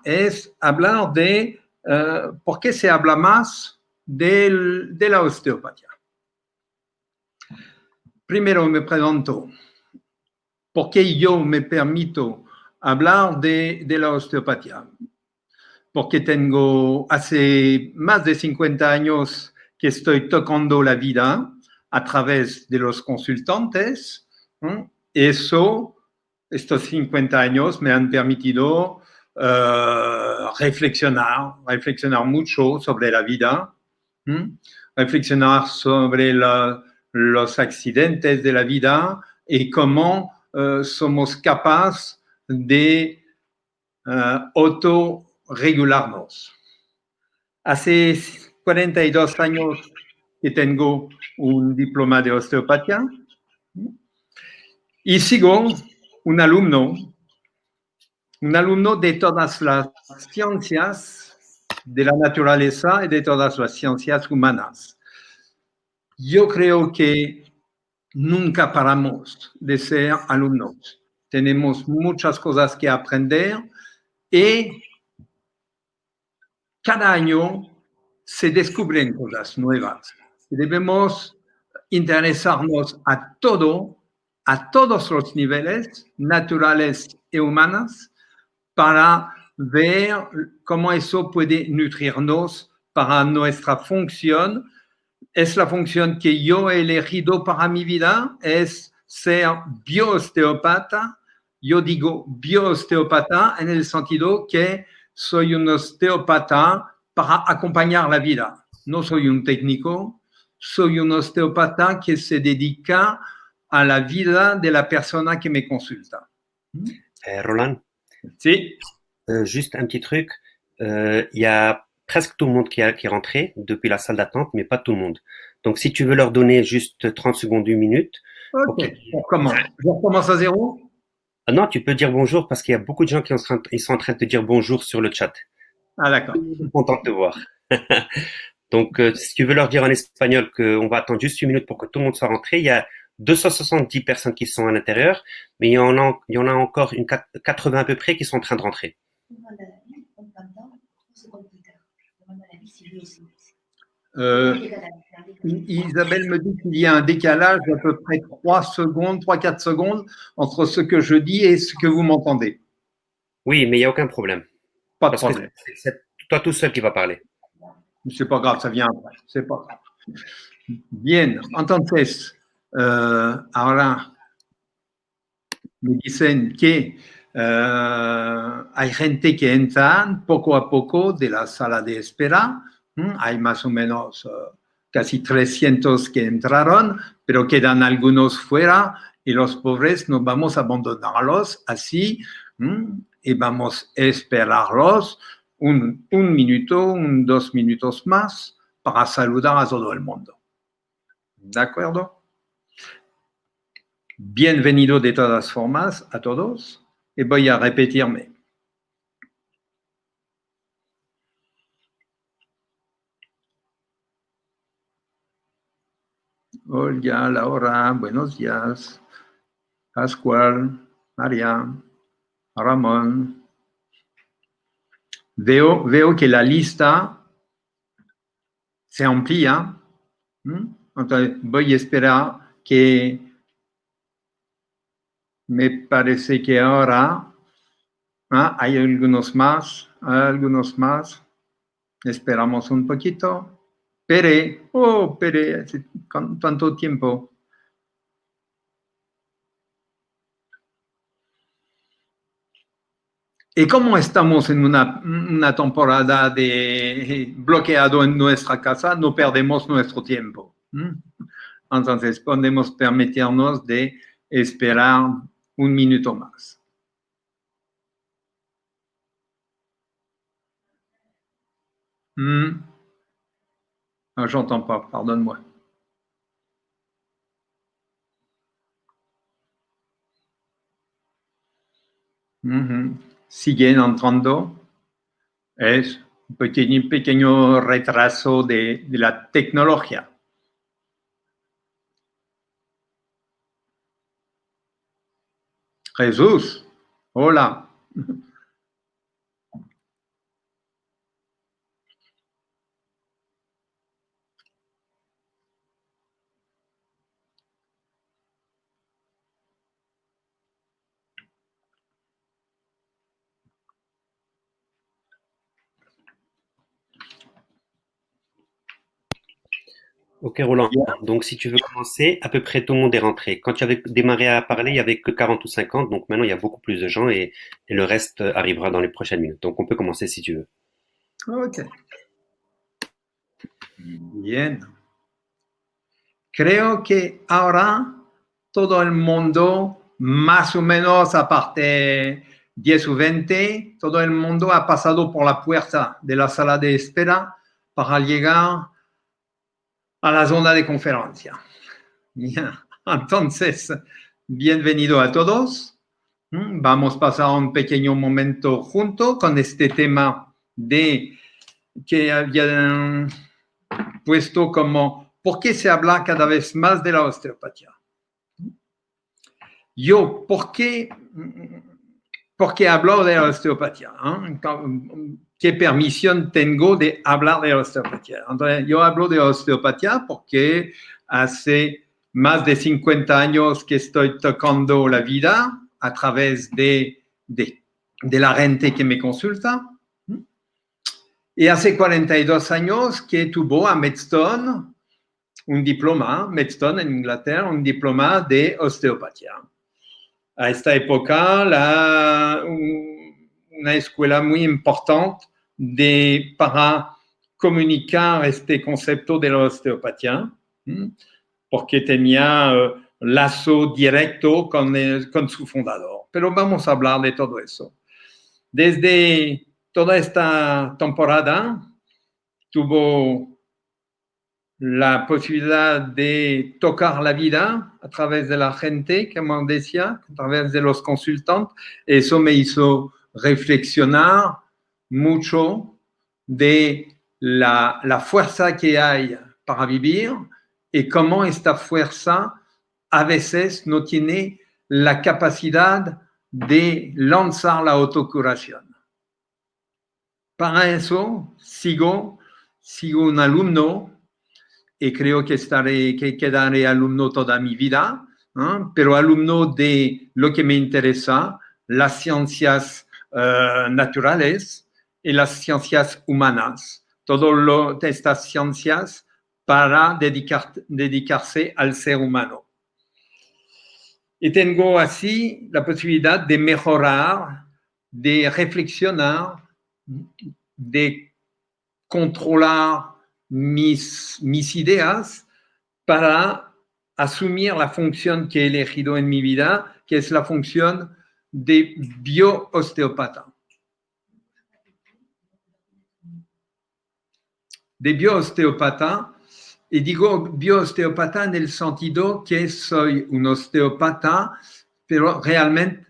es hablar de por qué se habla más de la osteopatía. Primero me pregunto, ¿por qué yo me permito hablar de la osteopatía? Porque tengo hace más de 50 años que estoy tocando la vida a través de los consultantes. Estos 50 años me han permitido reflexionar mucho sobre la vida, reflexionar sobre los accidentes de la vida y cómo somos capaces de autorregularnos. Hace 42 años que tengo un diploma de osteopatía y sigo un alumno de todas las ciencias de la naturaleza y de todas las ciencias humanas. Yo creo que nunca paramos de ser alumnos. Tenemos muchas cosas que aprender y cada año se descubren cosas nuevas. Debemos interesarnos a todos los niveles, naturales y humanos, para ver cómo eso puede nutrirnos para nuestra función. Es la función que yo he elegido para mi vida, es ser bioosteopata. Yo digo bioosteopata en el sentido que soy un osteópata para acompañar la vida. No soy un técnico, soy un osteópata que se dedica a la vida de la persona que me consulta. Roland, Sí. Juste un petit truc. Il y a presque tout le monde qui est rentré depuis la salle d'attente, mais pas tout le monde. Donc, si tu veux leur donner juste 30 secondes, 1 minute. Ok, on recommence. Je recommence à zéro? Non, tu peux dire bonjour parce qu'il y a beaucoup de gens qui sont en train de te dire bonjour sur le chat. Ah, d'accord. Content de te voir. Donc, si tu veux leur dire en espagnol qu'on va attendre juste 1 minute pour que tout le monde soit rentré, il y a 270 personnes qui sont à l'intérieur, mais il y en a encore 80 à peu près qui sont en train de rentrer. Isabelle me dit qu'il y a un décalage d'à peu près 3-4 secondes entre ce que je dis et ce que vous m'entendez. Oui, mais il n'y a aucun problème. Pas de Parce problème. que c'est toi tout seul qui va parler. C'est pas grave, ça vient après. C'est pas grave. Bien, entonces, ahora me dicen que hay gente que entran poco a poco de la sala de espera. Hay más o menos casi 300 que entraron, pero quedan algunos fuera y los pobres no vamos a abandonarlos así y vamos a esperarlos un minuto, 2 minutos más para saludar a todo el mundo. ¿De acuerdo? Bienvenido de todas formas a todos y voy a repetirme. Olga, Laura, buenos días. Pascual, María, Ramón. Veo que la lista se amplía. Entonces voy a esperar que me parece que ahora hay algunos más. Esperamos un poquito. Pere, con tanto tiempo. Y como estamos en una temporada de bloqueado en nuestra casa, no perdemos nuestro tiempo. Entonces, podemos permitirnos de esperar un minuto más. Ah, j'entends pas, pardonne-moi. Siguen entrando. Es un pequeño retraso de la tecnología. Jesús, hola. Ok, Roland. Yeah. Donc, si tu veux commencer, à peu près tout le monde est rentré. Quand tu avais démarré à parler, il y avait que 40 ou 50. Donc, maintenant, il y a beaucoup plus de gens et le reste arrivera dans les prochaines minutes. Donc, on peut commencer si tu veux. Ok. Bien. Creo que ahora todo el mundo, más o menos aparte 10 o 20, todo el mundo ha pasado por la puerta de la sala de espera para llegar a la zona de conferencia. Bien. Entonces, bienvenido a todos. Vamos a pasar un pequeño momento junto con este tema de que había puesto como ¿por qué se habla cada vez más de la osteopatía? Yo, ¿por qué hablo de la osteopatía? ¿Qué permisión tengo de hablar de la osteopatía? Entonces, yo hablo de osteopatía porque hace más de 50 años que estoy tocando la vida a través de la gente que me consulta. Y hace 42 años que tuvo a Medstone un diploma, Medstone en Inglaterra, un diploma de osteopatía. A esta época, una escuela muy importante para comunicar este concepto de la osteopatía, porque tenía lazo directo con su fundador. Pero vamos a hablar de todo eso. Desde toda esta temporada tuvo la posibilidad de tocar la vida a través de la gente, como decía, a través de los consultantes. Eso me hizo reflexionar mucho de la fuerza que hay para vivir y cómo esta fuerza a veces no tiene la capacidad de lanzar la autocuración. Para eso sigo un alumno y creo que quedaré alumno toda mi vida, pero alumno de lo que me interesa, las ciencias naturales y las ciencias humanas. Todas estas ciencias para dedicarse al ser humano. Y tengo así la posibilidad de mejorar, de reflexionar, de controlar mis ideas para asumir la función que he elegido en mi vida, que es la función de bioosteopata. De bioosteopata, y digo bioosteopata en el sentido que soy un osteopata, pero realmente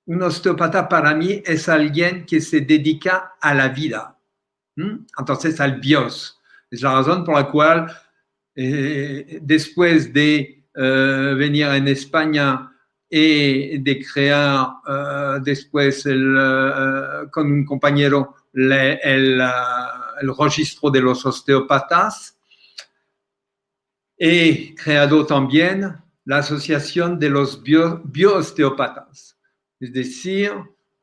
un osteopata para mí es alguien que se dedica a la vida. Entonces, al bios. Es la razón por la cual, después de venir en España y de crear después con un compañero el registro de los osteópatas, he creado también la asociación de los bioosteópatas, es decir,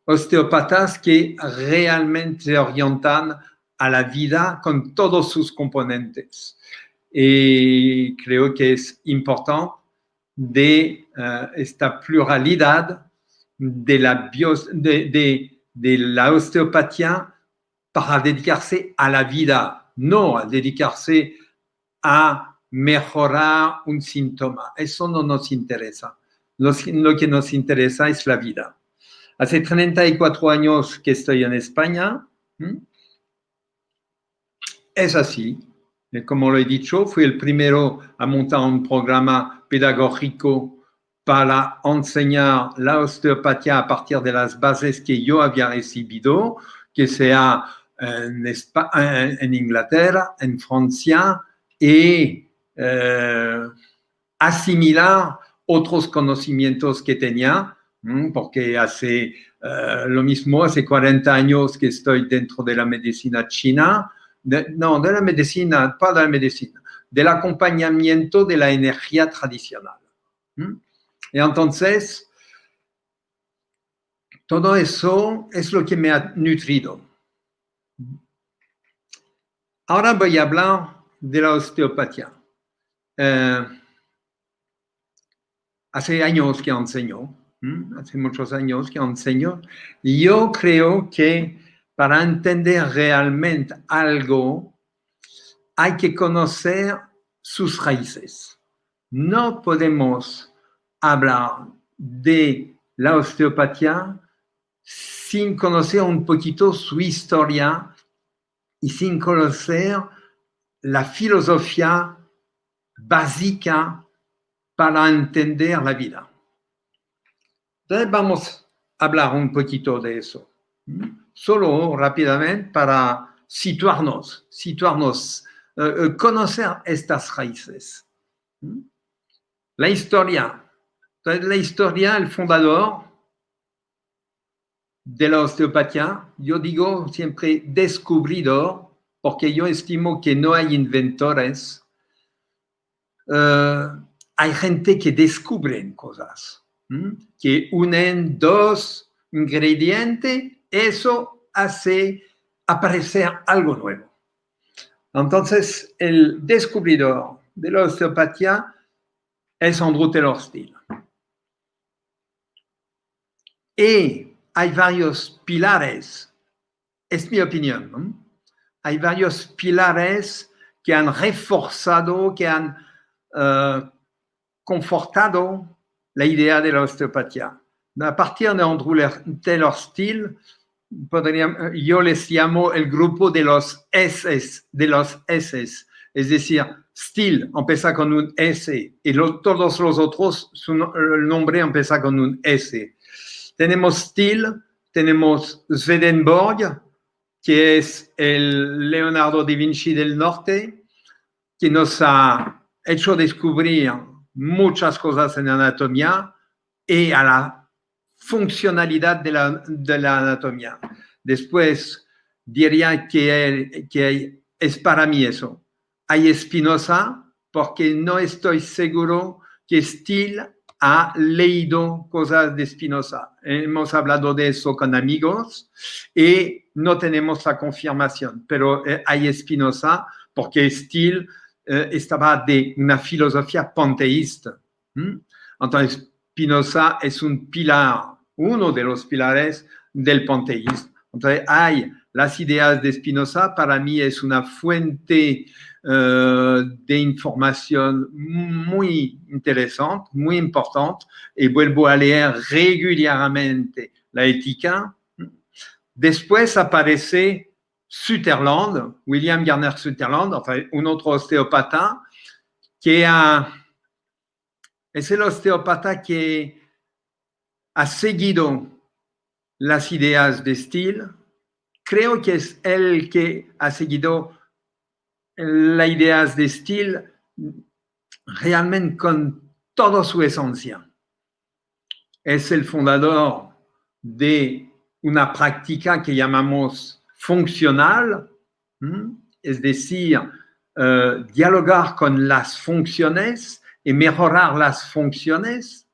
osteópatas que realmente se orientan a la vida con todos sus componentes. Y creo que es importante de esta pluralidad de la osteopatía para dedicarse a la vida, no a dedicarse a mejorar un síntoma. Eso no nos interesa. Lo que nos interesa es la vida. Hace 34 años que estoy en España. Es así. Como lo he dicho, fui el primero a montar un programa pedagógico para enseñar la osteopatía a partir de las bases que yo había recibido, que sea en Inglaterra, en Francia, y asimilar otros conocimientos que tenía, porque hace lo mismo, hace 40 años que estoy dentro de la medicina china, no, de la medicina, pas de la medicina, del acompañamiento de la energía tradicional. Y entonces, todo eso es lo que me ha nutrido. Ahora voy a hablar de la osteopatía. hace años que enseño, hace muchos años que enseño, y yo creo que para entender realmente algo hay que conocer sus raíces. No podemos hablar de la osteopatía sin conocer un poquito su historia y sin conocer la filosofía básica para entender la vida. Entonces vamos a hablar un poquito de eso. Solo rápidamente para situarnos, conocer estas raíces. La historia. Entonces, la historia, el fundador de la osteopatía, yo digo siempre descubridor, porque yo estimo que no hay inventores. Hay gente que descubren cosas, que unen dos ingredientes, eso hace aparecer algo nuevo. Entonces, el descubridor de la osteopatía es Andrew Taylor Still. Y hay varios pilares, es mi opinión, ¿no? Hay varios pilares que han reforzado, que han confortado la idea de la osteopatía. A partir de Andrew Taylor Still, yo les llamo el grupo de los S, es decir, Still empieza con un S y todos los otros, el nombre empieza con un S. Tenemos Still, tenemos Swedenborg, que es el Leonardo da Vinci del norte, que nos ha hecho descubrir muchas cosas en anatomía y a la funcionalidad de la anatomía. Después diría que es para mí eso. Hay Spinoza, porque no estoy seguro que Still ha leído cosas de Spinoza. Hemos hablado de eso con amigos y no tenemos la confirmación, pero hay Spinoza porque Still estaba de una filosofía panteísta. Entonces, Spinoza es un pilar, uno de los pilares del panteísmo. Entonces, hay las ideas de Spinoza, para mí es una fuente de información muy interesante, muy importante, y vuelvo a leer regularmente la ética. Después aparece Sutherland, William Garner Sutherland, enfin, un otro osteopata, que es el osteopata que ha seguido las ideas de Still. Creo que es el que ha seguido las ideas de Still realmente con toda su esencia. Es el fundador de una práctica que llamamos funcional, es decir, dialogar con las funciones y mejorar las funciones.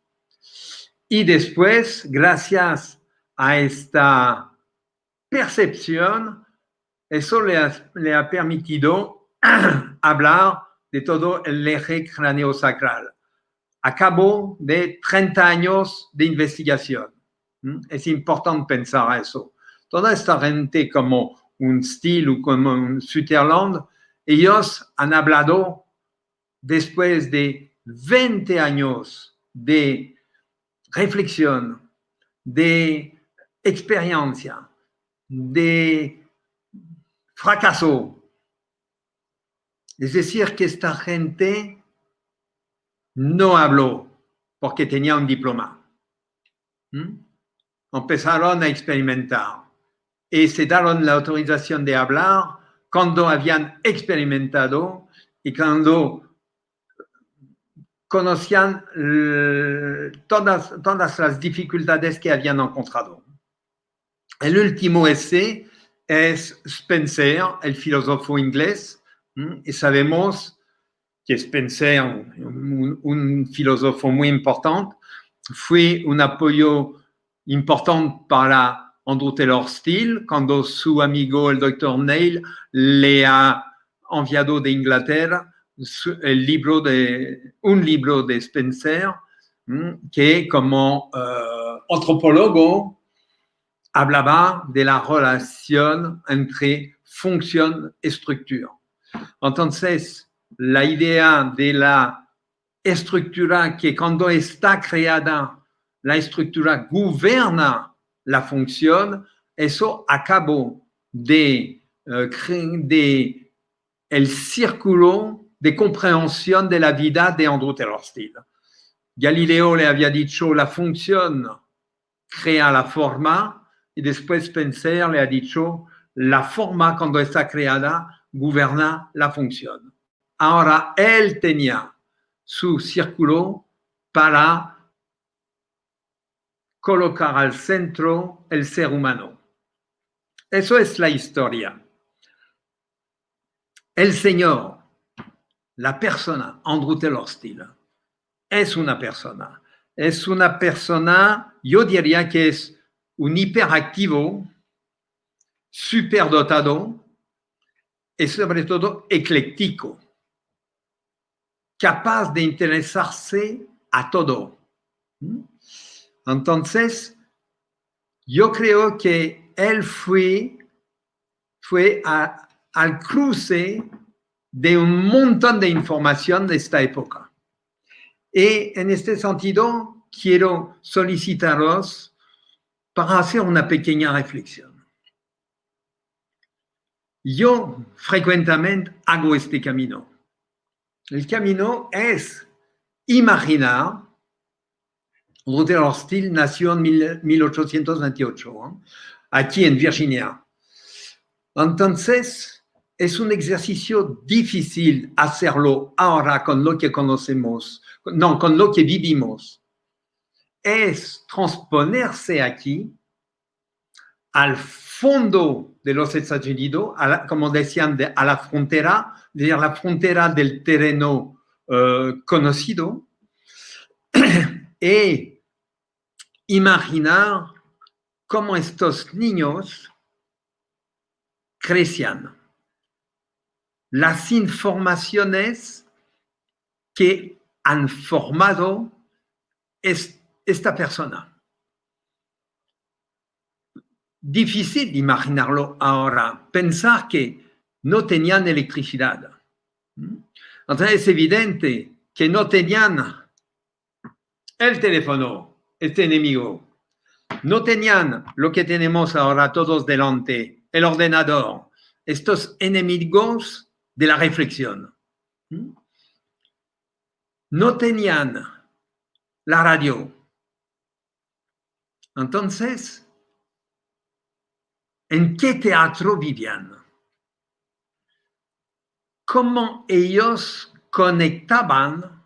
Y después, gracias a esta percepción, eso le ha permitido hablar de todo el eje craneosacral. A cabo de 30 años de investigación. Es importante pensar eso. Toda esta gente como un Still o como un Sutherland, ellos han hablado después de 20 años de reflexión, de experiencia, de fracaso. Es decir, que esta gente no habló porque tenía un diploma. Empezaron a experimentar y se dieron la autorización de hablar cuando habían experimentado y cuando conocían todas las dificultades que habían encontrado. El último ese es Spencer, el filósofo inglés, y sabemos que Spencer, un filósofo muy importante, fue un apoyo importante para Andrew Taylor Still cuando su amigo, el doctor Neil, le ha enviado de Inglaterra un libro de Spencer que como antropólogo hablaba de la relación entre función y estructura. Entonces, la idea de la estructura que cuando está creada, la estructura gobierna la función, eso acabó de el círculo de compréhension de la vida de Andrew Taylor Still. Galileo le había dicho la función crea la forma y después Spencer le ha dicho la forma cuando está creada gobierna la función. Ahora él tenía su círculo para colocar al centro el ser humano. Eso es la historia. El Señor, la persona, Andrew Taylor Still, es una persona. Es una persona, yo diría que es un hiperactivo, superdotado y sobre todo ecléctico, capaz de interesarse a todo. Entonces, yo creo que él fue al cruce de un montón de información de esta época. Y en este sentido, quiero solicitaros para hacer una pequeña reflexión. Yo frecuentemente hago este camino. El camino es imaginar. Andrew Taylor Still nació en 1828, aquí en Virginia. Entonces, es un ejercicio difícil hacerlo ahora con lo que conocemos, no, con lo que vivimos. Es transponerse aquí al fondo de los Estados Unidos, como decían, a la frontera del terreno conocido, y imaginar cómo estos niños crecían. Las informaciones que han formado esta persona. Difícil imaginarlo ahora, pensar que no tenían electricidad. Entonces es evidente que no tenían el teléfono, este enemigo. No tenían lo que tenemos ahora todos delante, el ordenador, estos enemigos de la reflexión. No tenían la radio. Entonces, ¿en qué teatro vivían? ¿Cómo ellos conectaban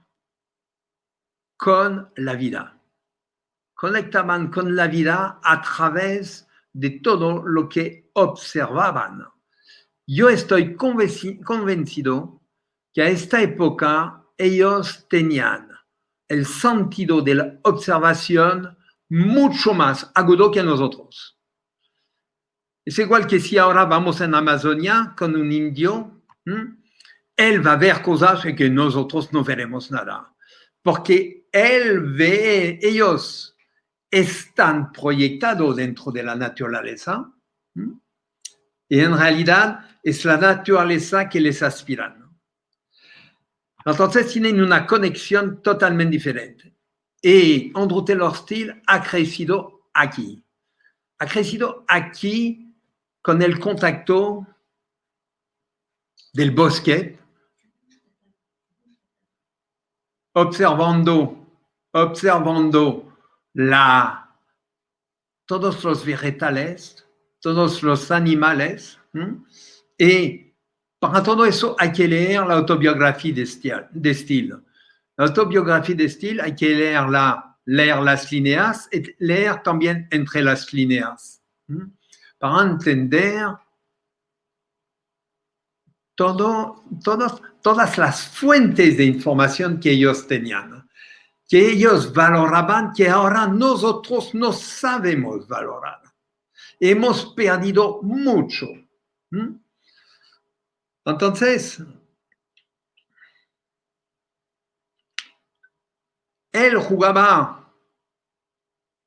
con la vida? Conectaban con la vida a través de todo lo que observaban. Yo estoy convencido que a esta época ellos tenían el sentido de la observación mucho más agudo que nosotros. Es igual que si ahora vamos en Amazonia con un indio, él va a ver cosas que nosotros no veremos nada, porque ellos están proyectados dentro de la naturaleza y en realidad es la naturaleza que les aspira. Entonces tienen una conexión totalmente diferente. Y Andrew Taylor Still ha crecido aquí. Ha crecido aquí con el contacto del bosque, observando todos los vegetales, todos los animales, y para todo eso hay que leer la autobiografía de Still. La autobiografía de Still hay que leer las líneas y leer también entre las líneas, para entender todas las fuentes de información que ellos tenían, que ellos valoraban, que ahora nosotros no sabemos valorar. Hemos perdido mucho. Entonces, él jugaba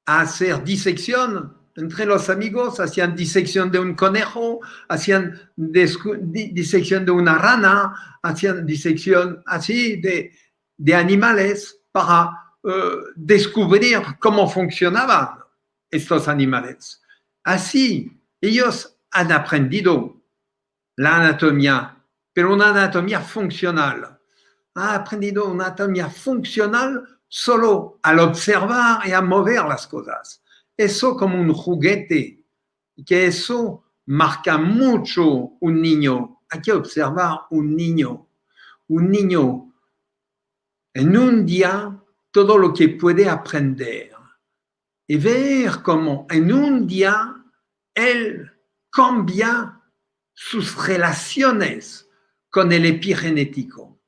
a hacer disección entre los amigos, hacían disección de un conejo, hacían disección de una rana, hacían disección así de animales para descubrir cómo funcionaban estos animales. Así, ellos han aprendido la anatomía, pero una anatomía funcional. Han aprendido una anatomía funcional solo al observar y a mover las cosas. Eso como un juguete, que eso marca mucho un niño. Hay que observar un niño en un día todo lo que puede aprender y ver cómo en un día él cambia sus relaciones con el epigenético.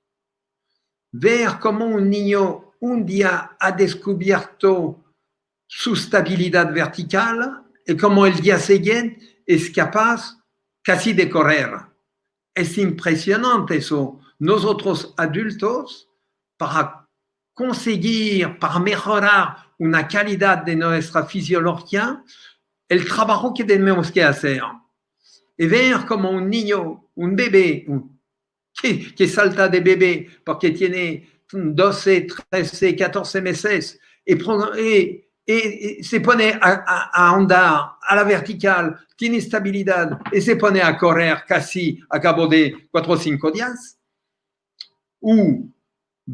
Ver cómo un niño un día ha descubierto su estabilidad vertical y cómo el día siguiente es capaz casi de correr. Es impresionante eso. Nosotros adultos, para conseguir, para mejorar una calidad de nuestra fisiología, el trabajo que tenemos que hacer. Y ver como un niño, un bebé, que salta de bebé porque tiene 12, 13, 14 meses y se pone a andar a la vertical, tiene estabilidad y se pone a correr casi a cabo de 4 o 5 días, o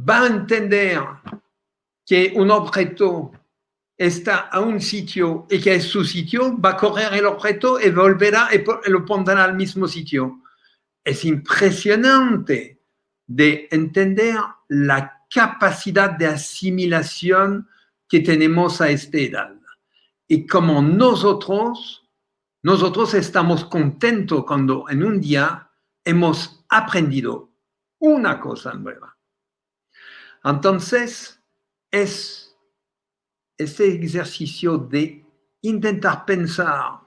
va a entender que un objeto está a un sitio y que es su sitio, va a correr el objeto y volverá y lo pondrá al mismo sitio. Es impresionante de entender la capacidad de asimilación que tenemos a esta edad. Y como nosotros estamos contentos cuando en un día hemos aprendido una cosa nueva. Entonces, es este ejercicio de intentar pensar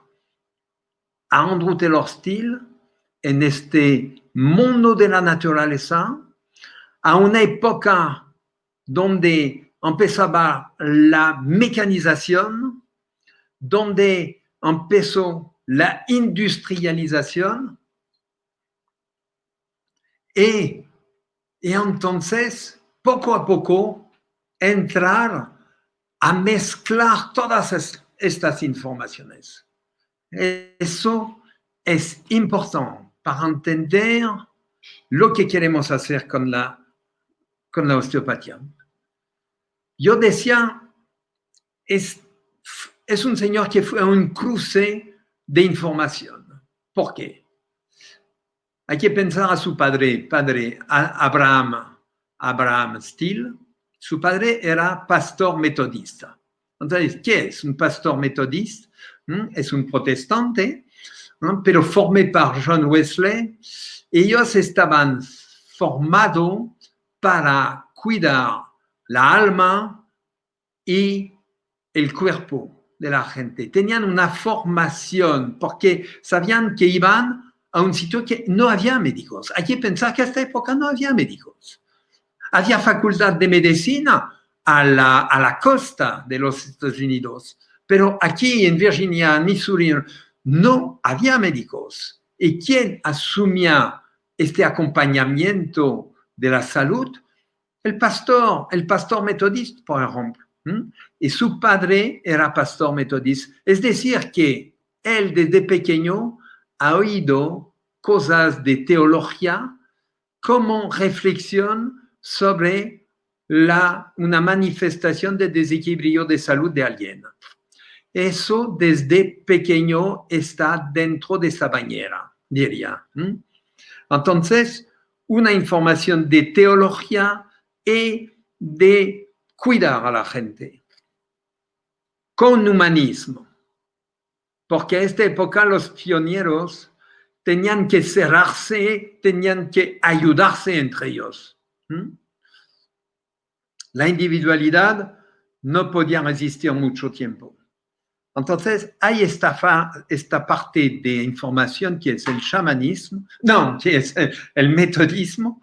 a Andrew Taylor Still en este mundo de la naturaleza, a una época donde empezaba la mecanización, donde empezó la industrialización, y entonces, poco a poco, entrar a mezclar todas estas informaciones. Eso es importante para entender lo que queremos hacer con la osteopatía. Yo decía, es un señor que fue un cruce de información. ¿Por qué? Hay que pensar a su padre Abraham Still. Su padre era pastor metodista. Entonces, ¿qué es un pastor metodista? Es un protestante, pero formé por John Wesley. Ellos estaban formados para cuidar la alma y el cuerpo de la gente. Tenían una formación porque sabían que iban a un sitio que no había médicos. Hay que pensar que a esta época no había médicos. Había facultad de medicina a la costa de los Estados Unidos, pero aquí en Virginia, en Missouri, no había médicos. ¿Y quién asumía este acompañamiento de la salud? El pastor metodista, por ejemplo. Y su padre era pastor metodista. Es decir, que él desde pequeño ha oído cosas de teología como reflexión sobre una manifestación de desequilibrio de salud de alguien. Eso desde pequeño está dentro de esa bañera, diría. Entonces, una información de teología y de cuidar a la gente con humanismo, porque a esta época los pioneros tenían que cerrarse, tenían que ayudarse entre ellos. La individualidad no podía resistir mucho tiempo. Entonces, hay esta parte de información que es el chamanismo, que es el metodismo,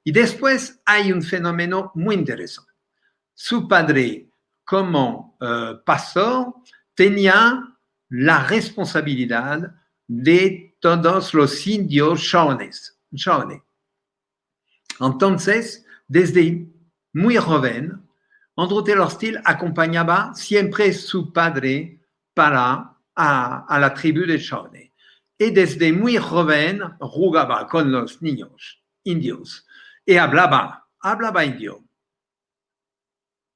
y después hay un fenómeno muy interesante. su padre, como pastor, tenía la responsabilidad de todos los indios Shawnés. Entonces, desde muy joven, Andrew Taylor Still acompañaba siempre su padre a la tribu de Shawnee. Y desde muy joven jugaba con los niños indios y hablaba indio,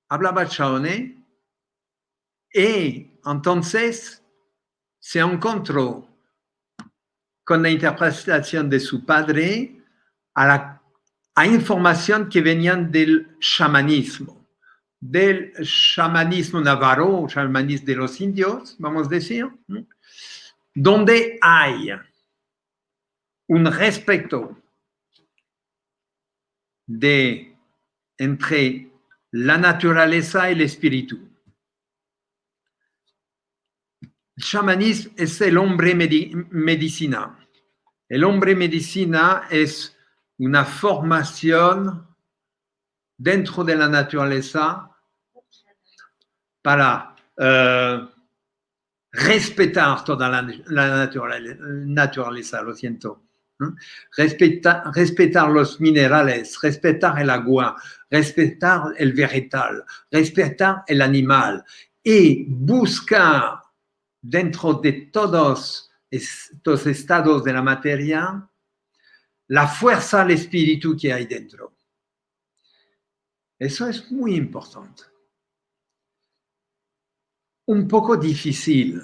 hablaba Shawnee, y entonces se encontró con la interpretación de su padre a información que venían del chamanismo navarro, chamanismo de los indios, vamos a decir, donde hay un respeto entre la naturaleza y el espíritu. El chamanismo es el hombre medicina. El hombre medicina es una formación dentro de la naturaleza para respetar toda la naturaleza, lo siento. Respetar los minerales, respetar el agua, respetar el vegetal, respetar el animal y buscar dentro de todos estos estados de la materia la fuerza del espíritu que hay dentro. Eso es muy importante. Un poco difícil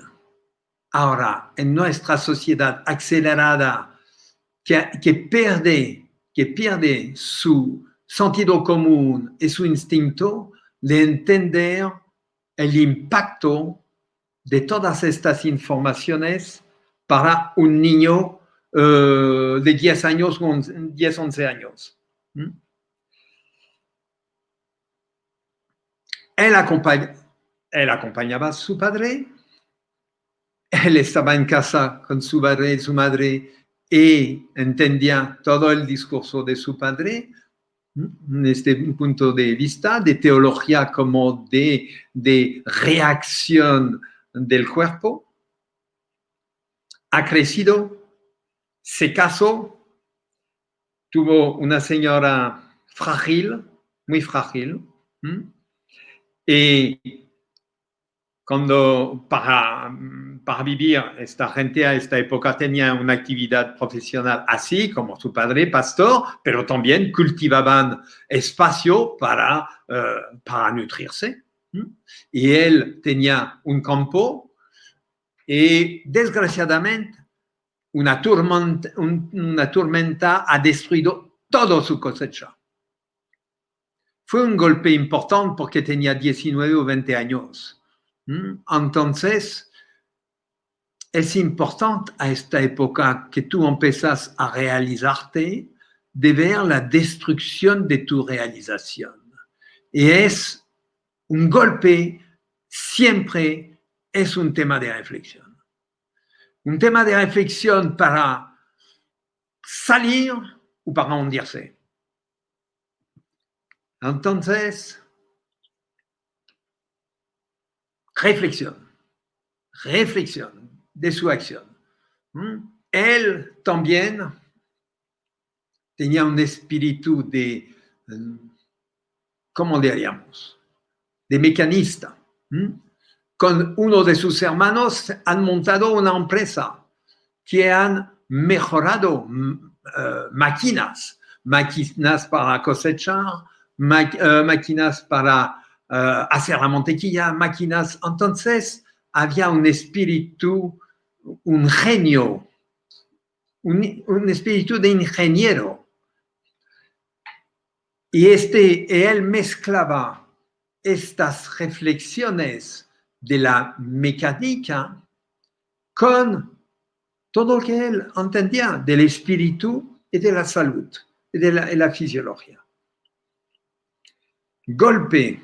ahora en nuestra sociedad acelerada que pierde su sentido común y su instinto de entender el impacto de todas estas informaciones para un niño de 10 años o 10, 11 años. Él acompañaba a su padre, él estaba en casa con su padre y su madre y entendía todo el discurso de su padre desde un punto de vista de teología como de reacción del cuerpo. Ha crecido, se casó, tuvo una señora frágil, muy frágil, y cuando para vivir esta gente a esta época tenía una actividad profesional así como su padre, pastor, pero también cultivaban espacio para nutrirse. Y él tenía un campo y desgraciadamente una tormenta ha destruido toda su cosecha. Fue un golpe importante porque tenía 19 o 20 años. Entonces, es importante a esta época que tú empiezas a realizarte de ver la destrucción de tu realización. Y es un golpe, siempre es un tema de reflexión. Un tema de reflexión para salir o para hundirse. Entonces, reflexión de su acción. Él también tenía un espíritu de, ¿cómo diríamos? De mecanista. Con uno de sus hermanos han montado una empresa que han mejorado máquinas para cosechar, máquinas para hacer la mantequilla, máquinas. Entonces, había un espíritu, un genio, un espíritu de ingeniero. Y él mezclaba estas reflexiones de la mecánica con todo lo que él entendía del espíritu y de la salud y de la fisiología. Golpe.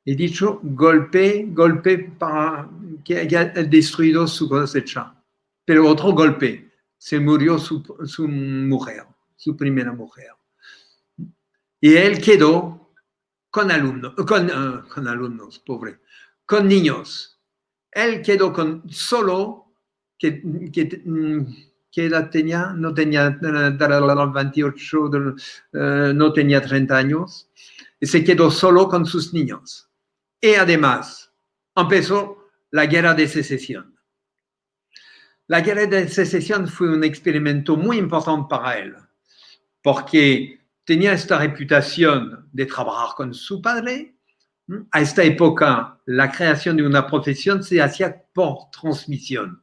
He dicho golpe para que haya destruido su cosecha. Pero otro golpe, se murió su mujer, su primera mujer. Y él quedó con alumnos, pobre, con niños. Él quedó solo, ¿qué edad tenía? No tenía 28, no tenía 30 años, y se quedó solo con sus niños. Y además, empezó la guerra de secesión. La guerra de secesión fue un experimento muy importante para él, porque tenía esta reputación de trabajar con su padre. A esta época, la creación de una profesión se hacía por transmisión.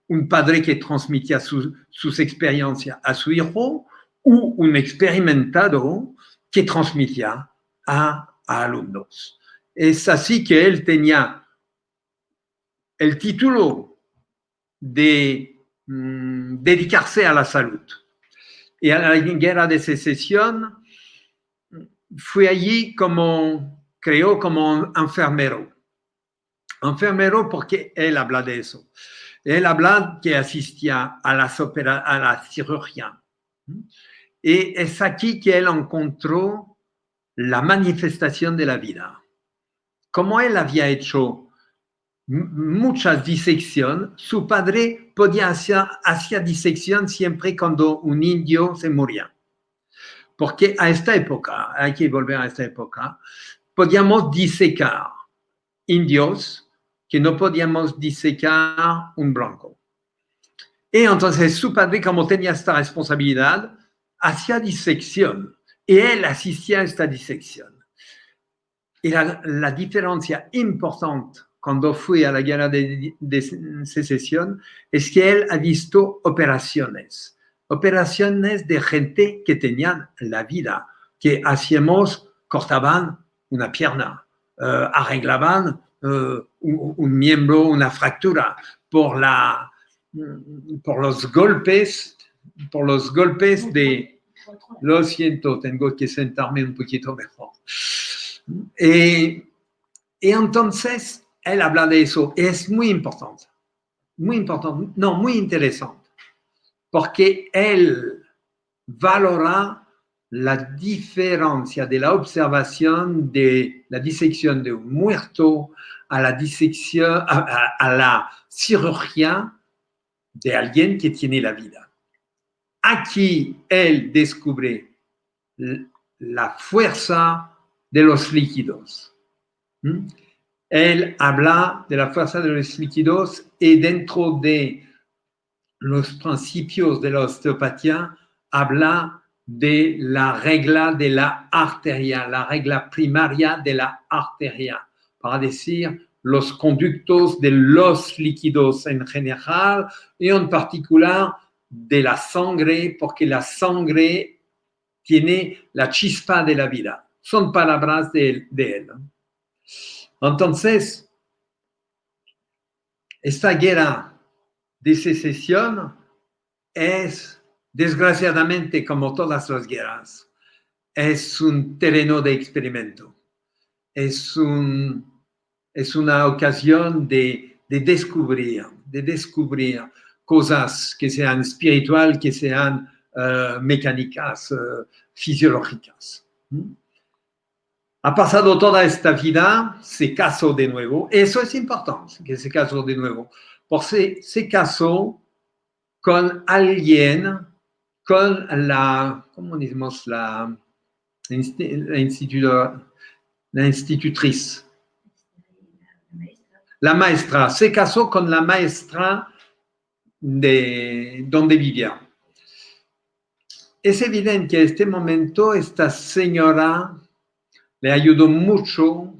Un padre que transmitía sus experiencias a su hijo o un experimentado que transmitía a alumnos. Es así que él tenía el título de dedicarse a la salud. Y a la guerra de secesión fui allí creo como enfermero. Enfermero porque él habla de eso. Él habla que asistía a la cirugía. Y es aquí que él encontró la manifestación de la vida. Como él había hecho muchas disecciones, su padre podía hacer disección siempre cuando un indio se moría. Porque a esta época, hay que volver a esta época, podíamos disecar indios que no podíamos disecar un blanco. Y entonces su padre, como tenía esta responsabilidad, hacía disección y él asistía a esta disección. Y la diferencia importante cuando fui a la guerra de secesión es que él ha visto operaciones de gente que tenían la vida, que hacíamos, cortaban una pierna, arreglaban un miembro, una fractura, por los golpes de... Lo siento, tengo que sentarme un poquito mejor. Y entonces, él habla de eso. Es muy importante, no, muy interesante, porque él valora la diferencia de la observación de la disección de un muerto a la disección, a la cirugía de alguien que tiene la vida. Aquí él descubre la fuerza de los líquidos. Él habla de la fuerza de los líquidos y dentro de los principios de la osteopatía habla de la regla de la arteria, la regla primaria de la arteria, para decir los conductos de los líquidos en general y en particular de la sangre, porque la sangre tiene la chispa de la vida. Son palabras de él. Entonces, esta guerra de secesión es, desgraciadamente, como todas las guerras, es un terreno de experimento. Es una ocasión de descubrir cosas que sean espirituales, que sean mecánicas, fisiológicas. Ha pasado toda esta vida, se casó de nuevo. Eso es importante, que se casó de nuevo. Porque se casó con alguien, con ¿cómo decimos? La institutriz. La maestra. Se casó con la maestra de donde vivía. Es evidente que en este momento esta señora le ayudó mucho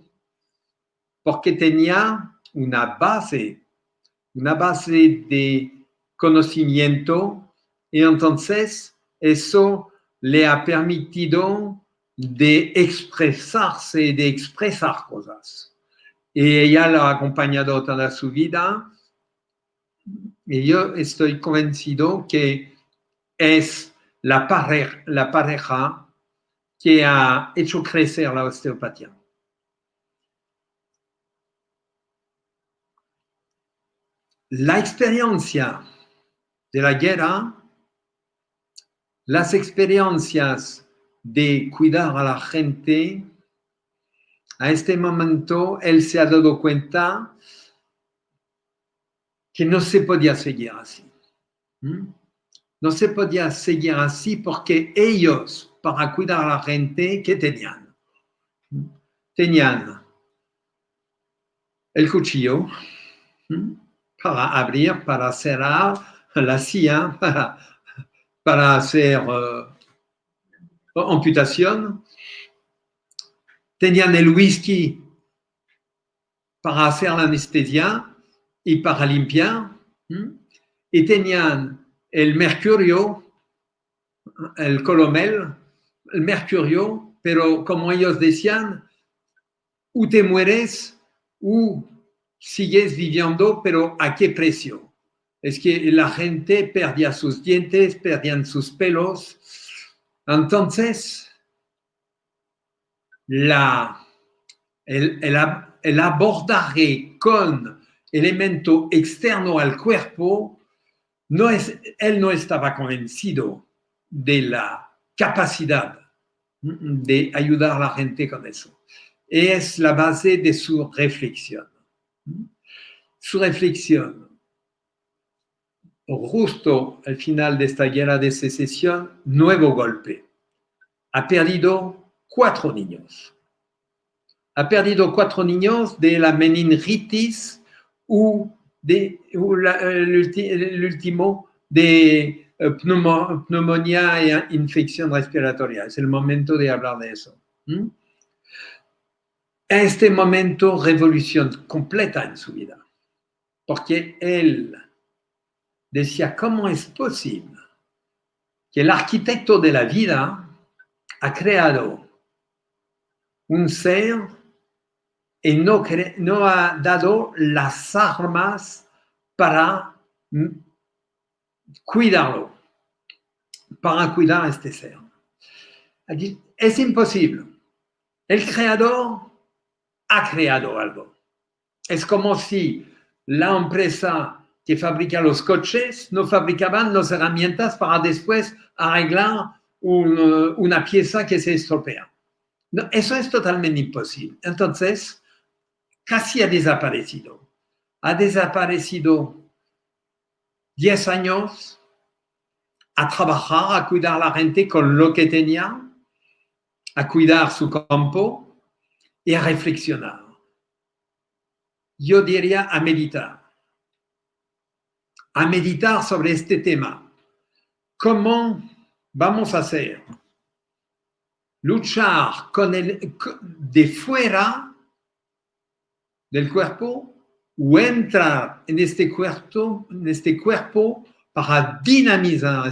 porque tenía una base de conocimiento y entonces eso le ha permitido de expresarse, de expresar cosas. Y ella lo ha acompañado toda su vida y yo estoy convencido que es la pareja que ha hecho crecer la osteopatía. La experiencia de la guerra, las experiencias de cuidar a la gente a este momento, él se ha dado cuenta que no se podía seguir así. No se podía seguir así porque ellos, para cuidar a la gente, ¿qué tenían? Tenían el cuchillo para abrir, para cerrar, la silla para hacer amputación. Tenían el whisky para hacer la anestesia y para limpiar. Y tenían el mercurio, el colomel, el mercurio, pero como ellos decían, o te mueres o sigues viviendo, pero ¿a qué precio? Es que la gente perdía sus dientes, perdían sus pelos. Entonces, el abordaje con elemento externo al cuerpo, él no estaba convencido de la capacidad de ayudar a la gente con eso. Es la base de su reflexión. Su reflexión, justo al final de esta guerra de secesión, nuevo golpe. Ha perdido 4 niños. Ha perdido 4 niños de la meningitis o el último de pneumonía e infección respiratoria. Es el momento de hablar de eso. En este momento, revolución completa en su vida. Porque él decía, ¿cómo es posible que el arquitecto de la vida ha creado un ser y no ha dado las armas para cuidarlo, para cuidar a este ser? Es imposible. El creador ha creado algo. Es como si la empresa que fabrica los coches no fabricaban las herramientas para después arreglar una pieza que se estropea. No, eso es totalmente imposible. Entonces, casi ha desaparecido. Ha desaparecido 10 años a trabajar, a cuidar a la gente con lo que tenía, a cuidar su campo y a reflexionar. Yo diría a meditar sobre este tema. ¿Cómo vamos a hacer? Luchar de fuera del cuerpo o entrar en este cuerpo para dinamizar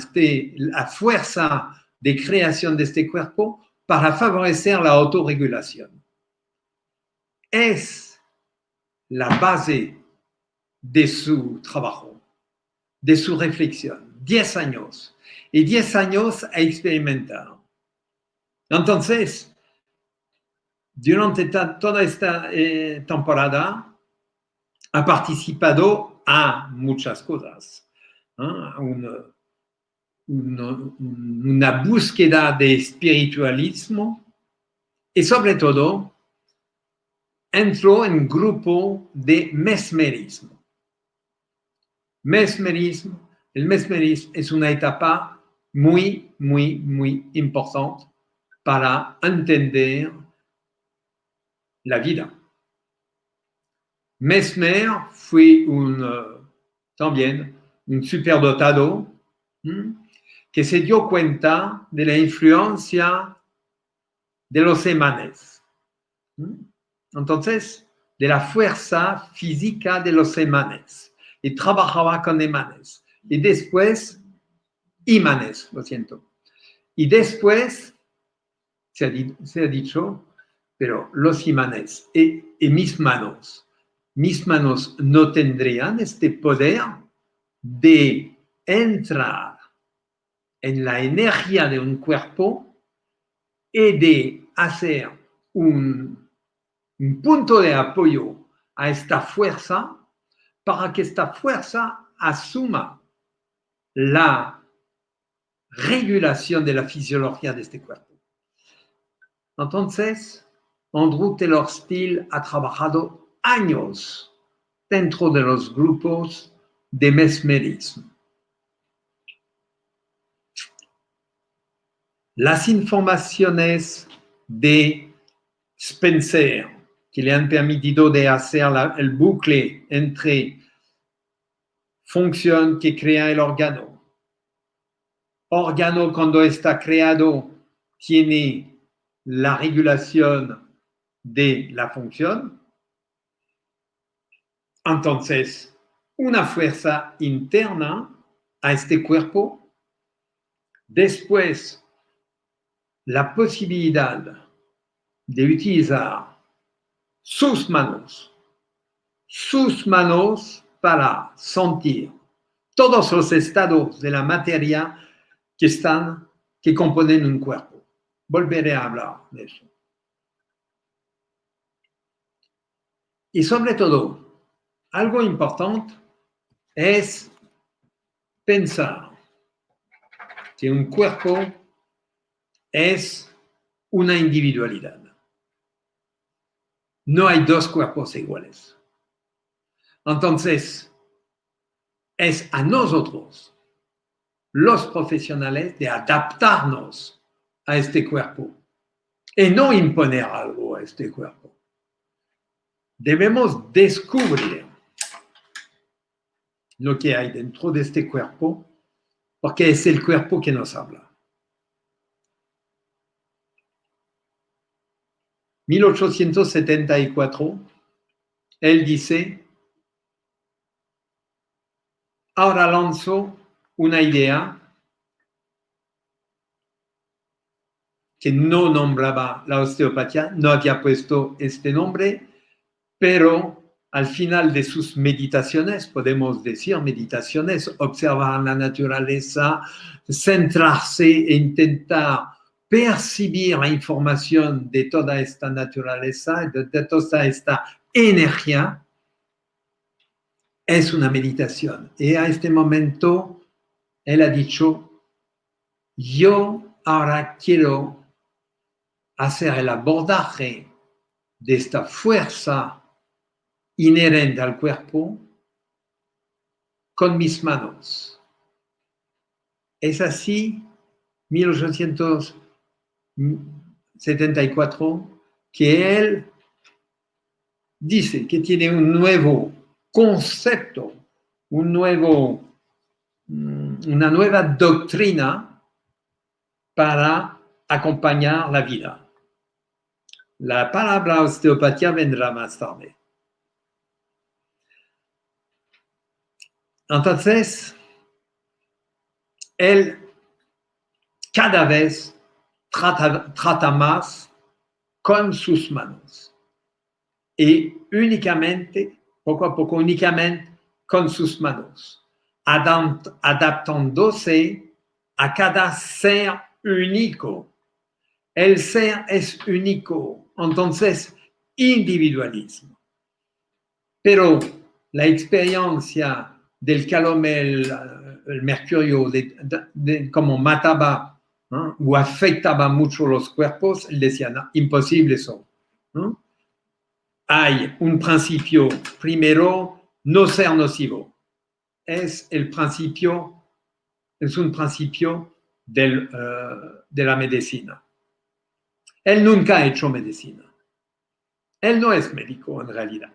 la fuerza de creación de este cuerpo para favorecer la autorregulación. Es la base de su trabajo, de su reflexión. 10 años. Y 10 años a experimentar. Entonces, durante toda esta temporada, ha participado a muchas cosas. Una búsqueda de espiritualismo y sobre todo entró en un grupo de mesmerismo. El mesmerismo es una etapa muy, muy, muy importante para entender la vida. Mesmer fue también un superdotado que se dio cuenta de la influencia de los imanes. Entonces, de la fuerza física de los imanes. Y trabajaba con imanes. Y después, imanes, lo siento. Y después, se ha dicho, pero los imanes y mis manos no tendrían este poder de entrar en la energía de un cuerpo y de hacer un punto de apoyo a esta fuerza para que esta fuerza asuma la regulación de la fisiología de este cuerpo. Entonces, Andrew Taylor Still ha trabajado años dentro de los grupos de mesmerismo. Las informaciones de Spencer que le han permitido de hacer el bucle entre función que crea el órgano cuando está creado tiene la regulación de la función. Entonces, una fuerza interna a este cuerpo, después la posibilidad de utilizar sus manos para sentir todos los estados de la materia que componen un cuerpo. Volveré a hablar de eso. Y sobre todo, algo importante es pensar que un cuerpo es una individualidad. No hay dos cuerpos iguales. Entonces, es a nosotros, los profesionales, de adaptarnos a este cuerpo y no imponer algo a este cuerpo. Debemos descubrir lo que hay dentro de este cuerpo, porque es el cuerpo que nos habla. 1874, él dice, ahora lanzo una idea que no nombraba la osteopatía, no había puesto este nombre, pero al final de sus meditaciones, podemos decir meditaciones, observar la naturaleza, centrarse e intentar percibir la información de toda esta naturaleza, de toda esta energía, es una meditación. Y a este momento, él ha dicho, yo ahora quiero hacer el abordaje de esta fuerza inherente al cuerpo con mis manos. Es así, 1874, que él dice que tiene un nuevo concepto, una nueva doctrina para acompañar la vida. La palabra osteopatía vendrá más tarde. Entonces, él cada vez trata más con sus manos y únicamente, poco a poco, únicamente con sus manos, adaptándose a cada ser único. El ser es único, entonces individualismo. Pero la experiencia del calomel, el mercurio, como mataba, ¿no?, o afectaba mucho los cuerpos, él decía, no, imposible eso, ¿no? Hay un principio, primero, no ser nocivo. Es un principio de la medicina. Él nunca ha hecho medicina. Él no es médico en realidad.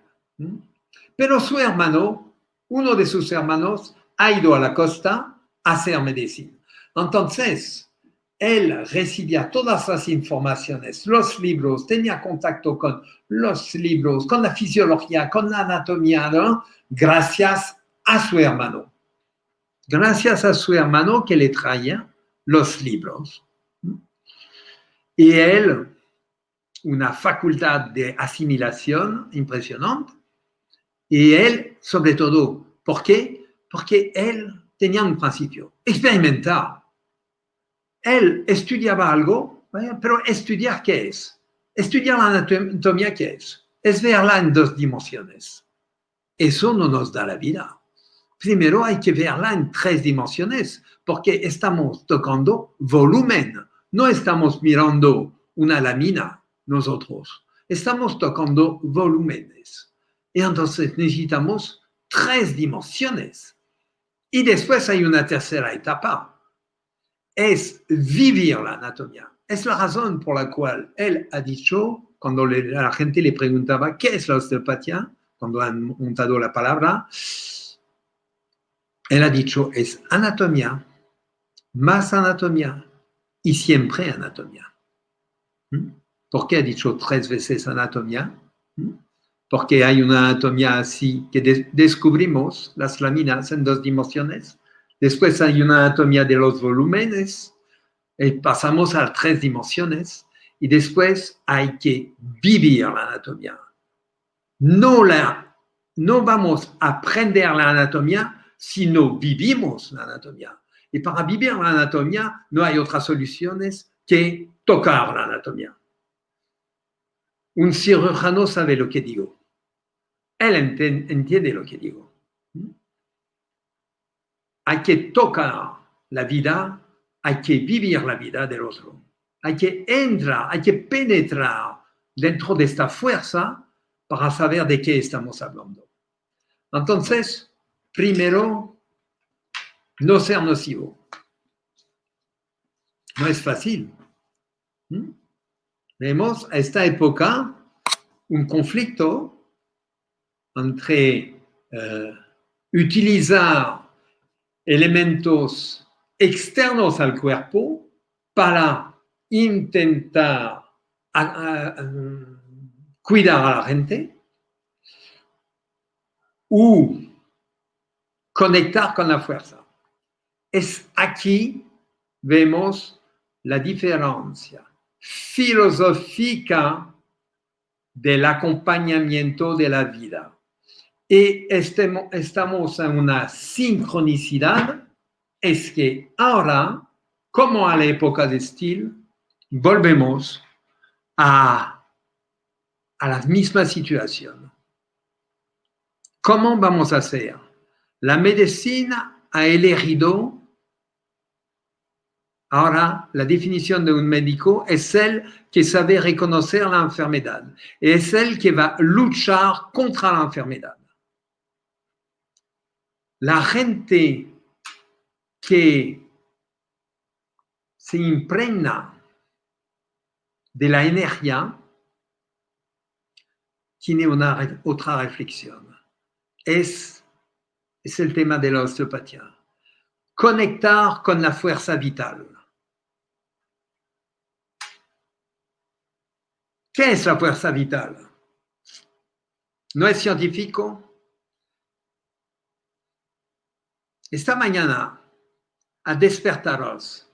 Pero su hermano, uno de sus hermanos, ha ido a la costa a hacer medicina. Entonces, él recibía todas las informaciones, los libros, tenía contacto con los libros, con la fisiología, con la anatomía, ¿no?, gracias a su hermano. Gracias a su hermano que le traía los libros. Y él, una facultad de asimilación impresionante. Y él, sobre todo, ¿por qué? Porque él tenía un principio, experimentar. Él estudiaba algo, pero ¿estudiar qué es? Estudiar la anatomía, ¿qué es? Es verla en dos dimensiones. Eso no nos da la vida. Primero hay que verla en tres dimensiones, porque estamos tocando volumen, no estamos mirando una lámina nosotros. estamos tocando volúmenes. Y entonces necesitamos 3 dimensiones. Y después hay una tercera etapa, es vivir la anatomía. Es la razón por la cual él ha dicho, cuando la gente le preguntaba qué es la osteopatía, cuando han montado la palabra, él ha dicho es anatomía, más anatomía y siempre anatomía. ¿Por qué ha dicho 3 veces anatomía? Porque hay una anatomía así que descubrimos las láminas en 2 dimensiones. Después hay una anatomía de los volúmenes y pasamos a 3 dimensiones y después hay que vivir la anatomía. No vamos a aprender la anatomía si no vivimos la anatomía. Y para vivir la anatomía no hay otras soluciones que tocar la anatomía. Un cirujano sabe lo que digo. Él entiende lo que digo. Hay que tocar la vida, hay que vivir la vida del otro. Hay que entrar, hay que penetrar dentro de esta fuerza para saber de qué estamos hablando. Entonces, primero, no ser nocivo. No es fácil. Vemos a esta época un conflicto entre utilizar elementos externos al cuerpo para intentar cuidar a la gente o conectar con la fuerza. Es aquí vemos la diferencia filosófica del acompañamiento de la vida. Y estamos en una sincronicidad, es que ahora, como a la época de Steele, volvemos a la misma situación. ¿Cómo vamos a hacer? La medicina ha elegido, ahora la definición de un médico es el que sabe reconocer la enfermedad, es el que va a luchar contra la enfermedad. La gente que se impregna de la energía tiene otra reflexión. Es el tema de la osteopatía. Conectar con la fuerza vital. ¿Qué es la fuerza vital? ¿No es científico? Esta mañana, a despertaros,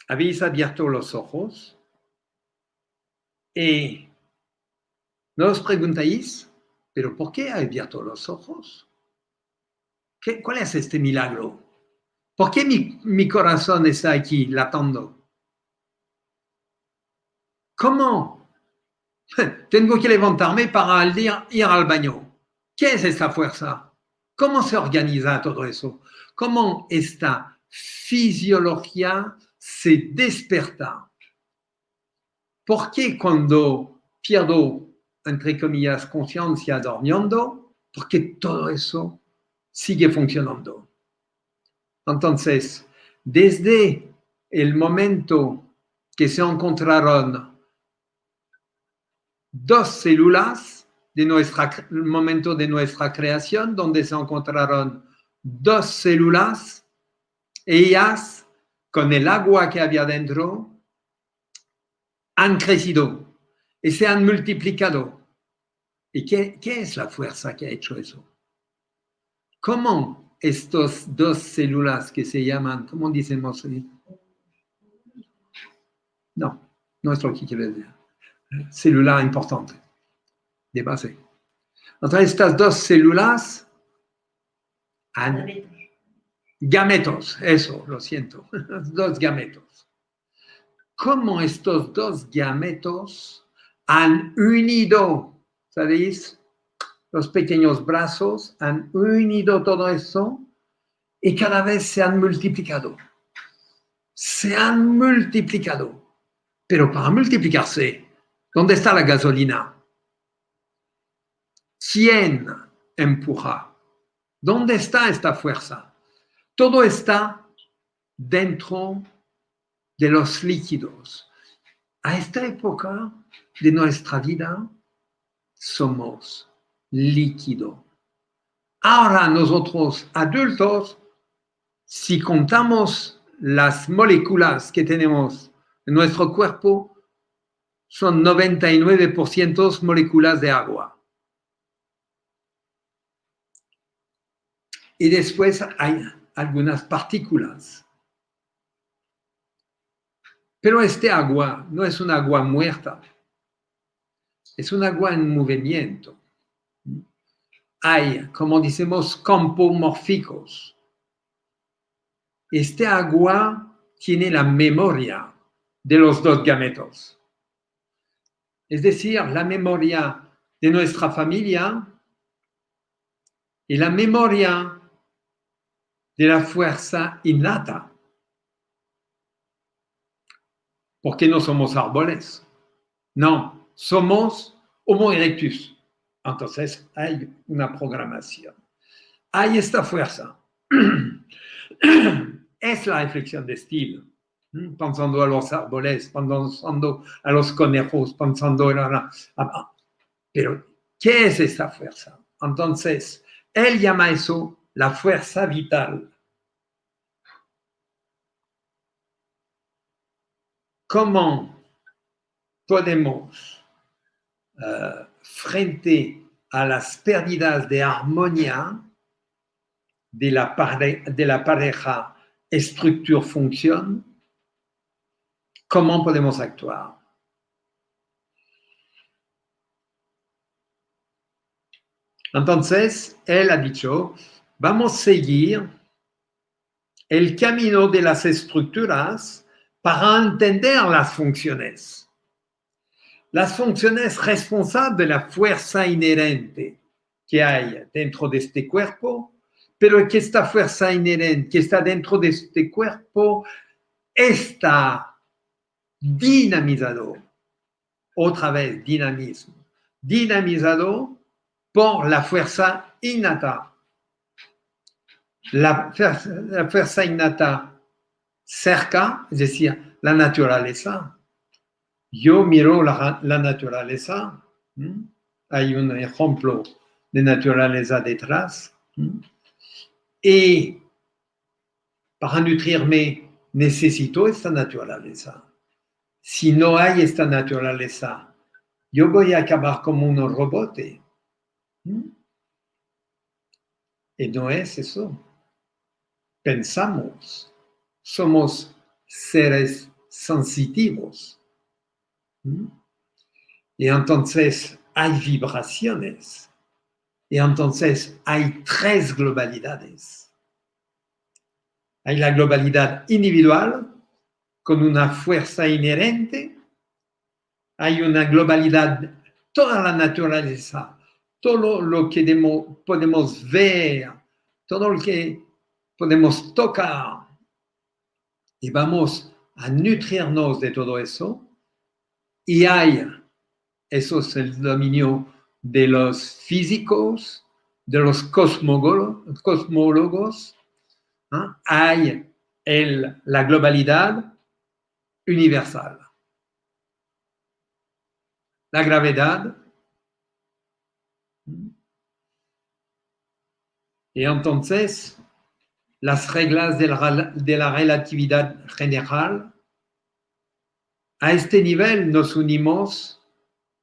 habéis abierto los ojos y no os preguntáis, ¿pero por qué ha abierto los ojos? ¿Cuál es este milagro? ¿Por qué mi corazón está aquí latando? ¿Cómo? Tengo que levantarme para ir al baño. ¿Qué es esta fuerza? ¿Cómo se organiza todo eso? ¿Cómo esta fisiología se desperta? ¿Por qué cuando pierdo, entre comillas, conciencia durmiendo? Porque todo eso sigue funcionando. Entonces, desde el momento que se encontraron 2 células de el momento de nuestra creación, donde se encontraron 2 células, ellas, con el agua que había dentro, han crecido y se han multiplicado. ¿Y qué es la fuerza que ha hecho eso? ¿Cómo estos 2 células que se llaman, cómo decimos? No es lo que quiero decir. Célula importante, de base. Entonces, estas 2 células han... Gametos, eso, lo siento. 2 gametos. ¿Cómo estos 2 gametos han unido, ¿sabéis? Los pequeños brazos han unido todo eso y cada vez se han multiplicado. Se han multiplicado. Pero para multiplicarse ¿Dónde está la gasolina? ¿Quién empuja? ¿Dónde está esta fuerza? Todo está dentro de los líquidos. A esta época de nuestra vida somos líquido. Ahora nosotros adultos, si contamos las moléculas que tenemos en nuestro cuerpo, son 99% moléculas de agua. Y después hay algunas partículas. Pero este agua no es un agua muerta, es un agua en movimiento. Hay, como decimos, campos mórficos. Este agua tiene la memoria de los dos gametos. Es decir, la memoria de nuestra familia y la memoria de la fuerza innata. Porque no somos árboles. No, somos Homo erectus. Entonces hay una programación. Hay esta fuerza. Es la reflexión de estilo. Pensando a los árboles, pensando a los conejos, pensando pero, ¿qué es esta fuerza? Entonces, él llama eso la fuerza vital. ¿Cómo podemos, frente a las pérdidas de armonía de la pareja estructura-función, cómo podemos actuar? Entonces, él ha dicho, vamos a seguir el camino de las estructuras para entender las funciones. Las funciones responsables de la fuerza inherente que hay dentro de este cuerpo, pero que esta fuerza inherente que está dentro de este cuerpo está dinamizado, otra vez dinamismo, dinamizado por la fuerza innata. La fuerza innata cerca, es decir, la naturaleza. Yo miro la naturaleza, hay un ejemplo de naturaleza detrás, y para nutrirme necesito esta naturaleza. Si no hay esta naturaleza, yo voy a acabar como un robot. Y no es eso. Pensamos, somos seres sensitivos. Y entonces hay vibraciones. Y entonces hay tres globalidades. Hay la globalidad individual con una fuerza inherente. Hay una globalidad, toda la naturaleza, todo lo que podemos ver, todo lo que podemos tocar. Y vamos a nutrirnos de todo eso. Y hay, eso es el dominio de los físicos, de los cosmólogos, hay la globalidad universal. La gravedad. Y entonces, las reglas de la relatividad general. A este nivel nos unimos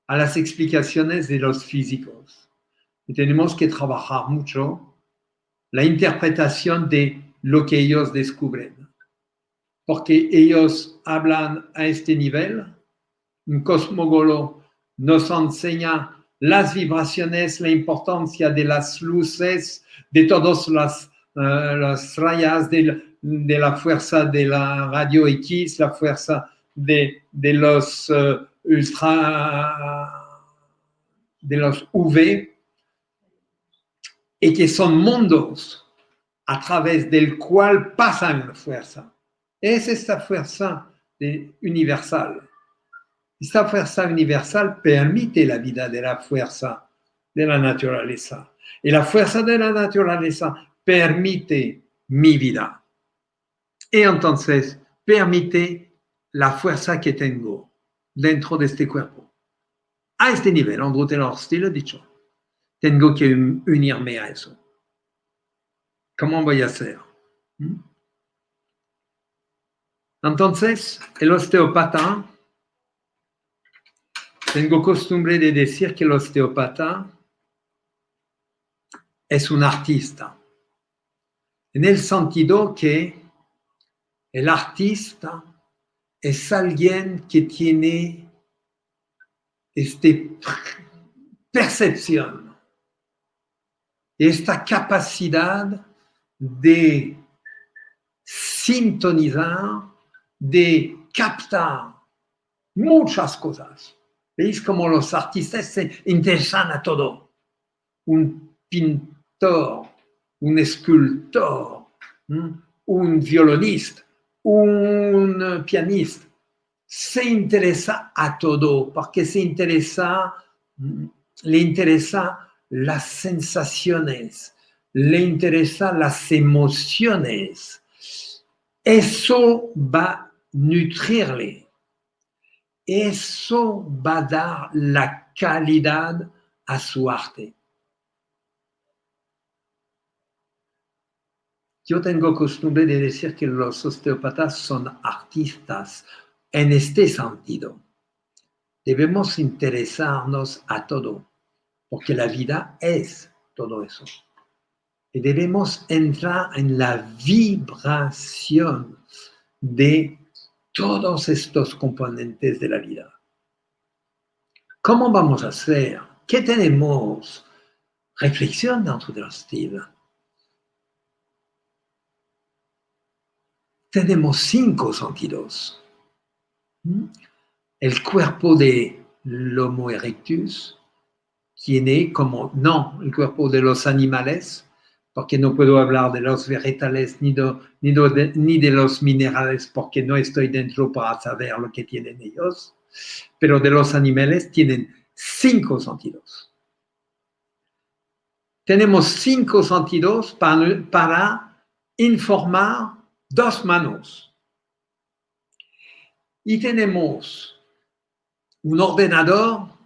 a las explicaciones de los físicos. Y tenemos que trabajar mucho la interpretación de lo que ellos descubren. Porque ellos hablan a este nivel. Un cosmólogo nos enseña las vibraciones, la importancia de las luces, de todas las rayas, de la fuerza de la radio X, la fuerza de los de los UV, y que son mundos a través del cual pasan la fuerza. Es esta fuerza universal. Esta fuerza universal permite la vida de la fuerza de la naturaleza. Y la fuerza de la naturaleza permite mi vida. Y entonces permite la fuerza que tengo dentro de este cuerpo. A este nivel, Andrew Taylor Still ha dicho, tengo que unirme a eso. ¿Cómo voy a hacer? Entonces, el osteópata, tengo costumbre de decir que el osteópata es un artista, en el sentido que el artista es alguien que tiene esta percepción, esta capacidad de sintonizar, de captar muchas cosas. ¿Veis cómo los artistas se interesan a todo? Un pintor, un escultor, un violonista, un pianista, se interesa a todo porque le interesa las sensaciones, le interesa las emociones. Eso va a nutrirle. Eso va a dar la calidad a su arte. Yo tengo costumbre de decir que los osteópatas son artistas en este sentido. Debemos interesarnos a todo, porque la vida es todo eso. Y debemos entrar en la vibración de todos estos componentes de la vida. ¿Cómo vamos a hacer? ¿Qué tenemos? Reflexión dentro del estilo. Tenemos 5 sentidos. El cuerpo de Homo erectus tiene como, no, el cuerpo de los animales, porque no puedo hablar de los vegetales ni de los minerales, porque no estoy dentro para saber lo que tienen ellos, pero de los animales tienen 5 sentidos. Tenemos 5 sentidos para informar 2 manos. Y tenemos un ordenador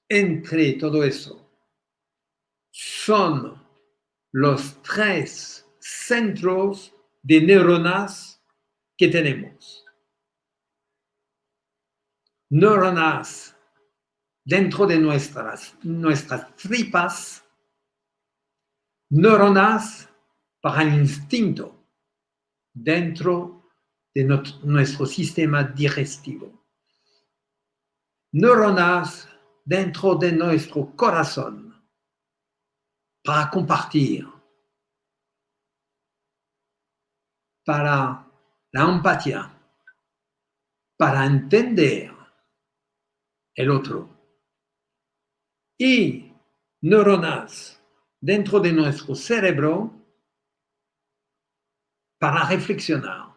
entre todo eso. Son los 3 centros de neuronas que tenemos. Neuronas dentro de nuestras tripas, neuronas para el instinto dentro de nuestro sistema digestivo, neuronas dentro de nuestro corazón para compartir, para la empatía, para entender el otro, y neuronas dentro de nuestro cerebro para reflexionar,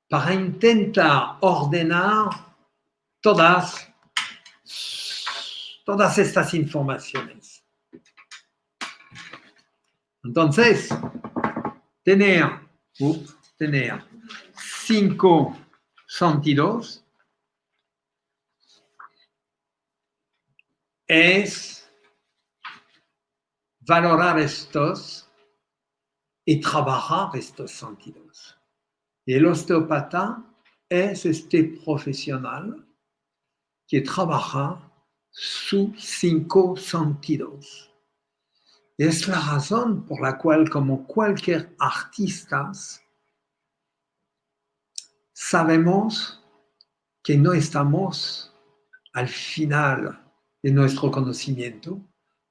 para intentar ordenar todas estas informaciones. Entonces, tener 5 sentidos es valorar estos y trabajar estos sentidos. Y el osteópata es este profesional que trabaja sus 5 sentidos. Es la razón por la cual, como cualquier artista, sabemos que no estamos al final de nuestro conocimiento,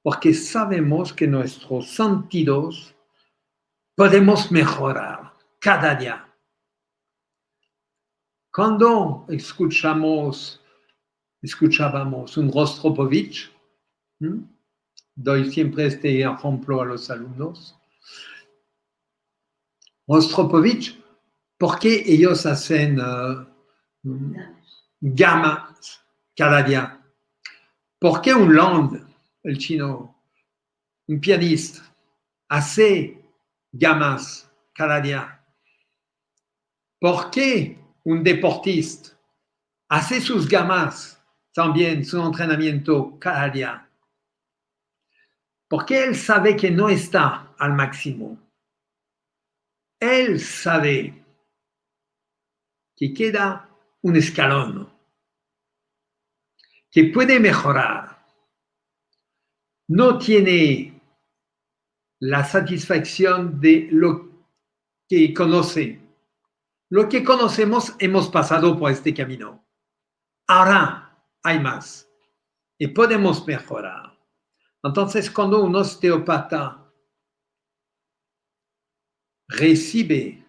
porque sabemos que nuestros sentidos podemos mejorar cada día. Cuando escuchábamos un Rostropovich, doy siempre este ejemplo a los alumnos. Rostropovich, ¿por qué ellos hacen gammas cada día. ¿Por qué un Land, el chino, un pianista, hace gammas cada día? ¿Por qué un deportista hace sus gammas también, su entrenamiento cada día? Porque él sabe que no está al máximo. Él sabe que queda un escalón, que puede mejorar. No tiene la satisfacción de lo que conoce. Lo que conocemos, hemos pasado por este camino. Ahora hay más y podemos mejorar. Entonces, cuando un osteópata recibe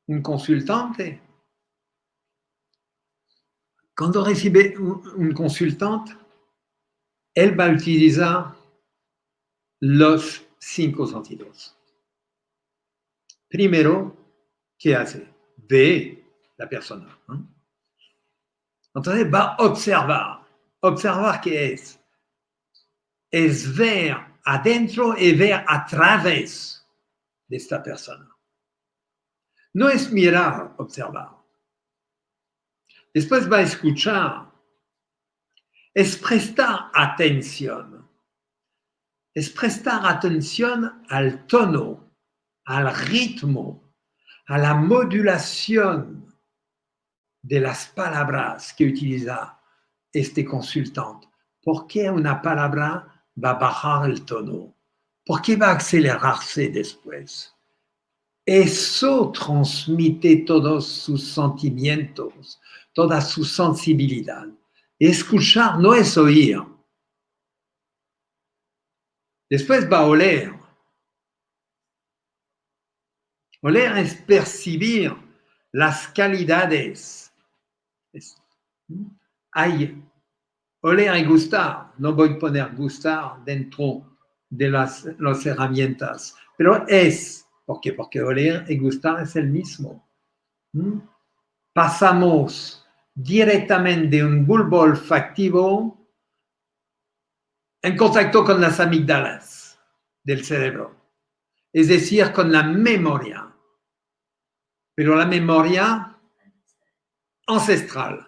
un consultante, cuando recibe un consultante, él va a utilizar los 5 sentidos. Primero, ¿qué hace? Ve la persona, ¿no? Entonces va a observar. ¿Observar qué es? Es ver adentro y ver a través de esta persona. No es mirar, observar. Después va a escuchar. Es prestar atención. Es prestar atención al tono, al ritmo, a la modulación de las palabras que utiliza este consultante. ¿Por qué una palabra va a bajar el tono? ¿Por qué va a acelerarse después? Eso transmite todos sus sentimientos, toda su sensibilidad. Escuchar no es oír. Después va a oler. Oler es percibir las calidades. Hay oler y gustar. No voy a poner gustar dentro de las herramientas, pero es. ¿Por qué? Porque oler y gustar es el mismo. Pasamos directamente de un bulbo olfativo en contacto con las amígdalas del cerebro, es decir, con la memoria, pero la memoria ancestral.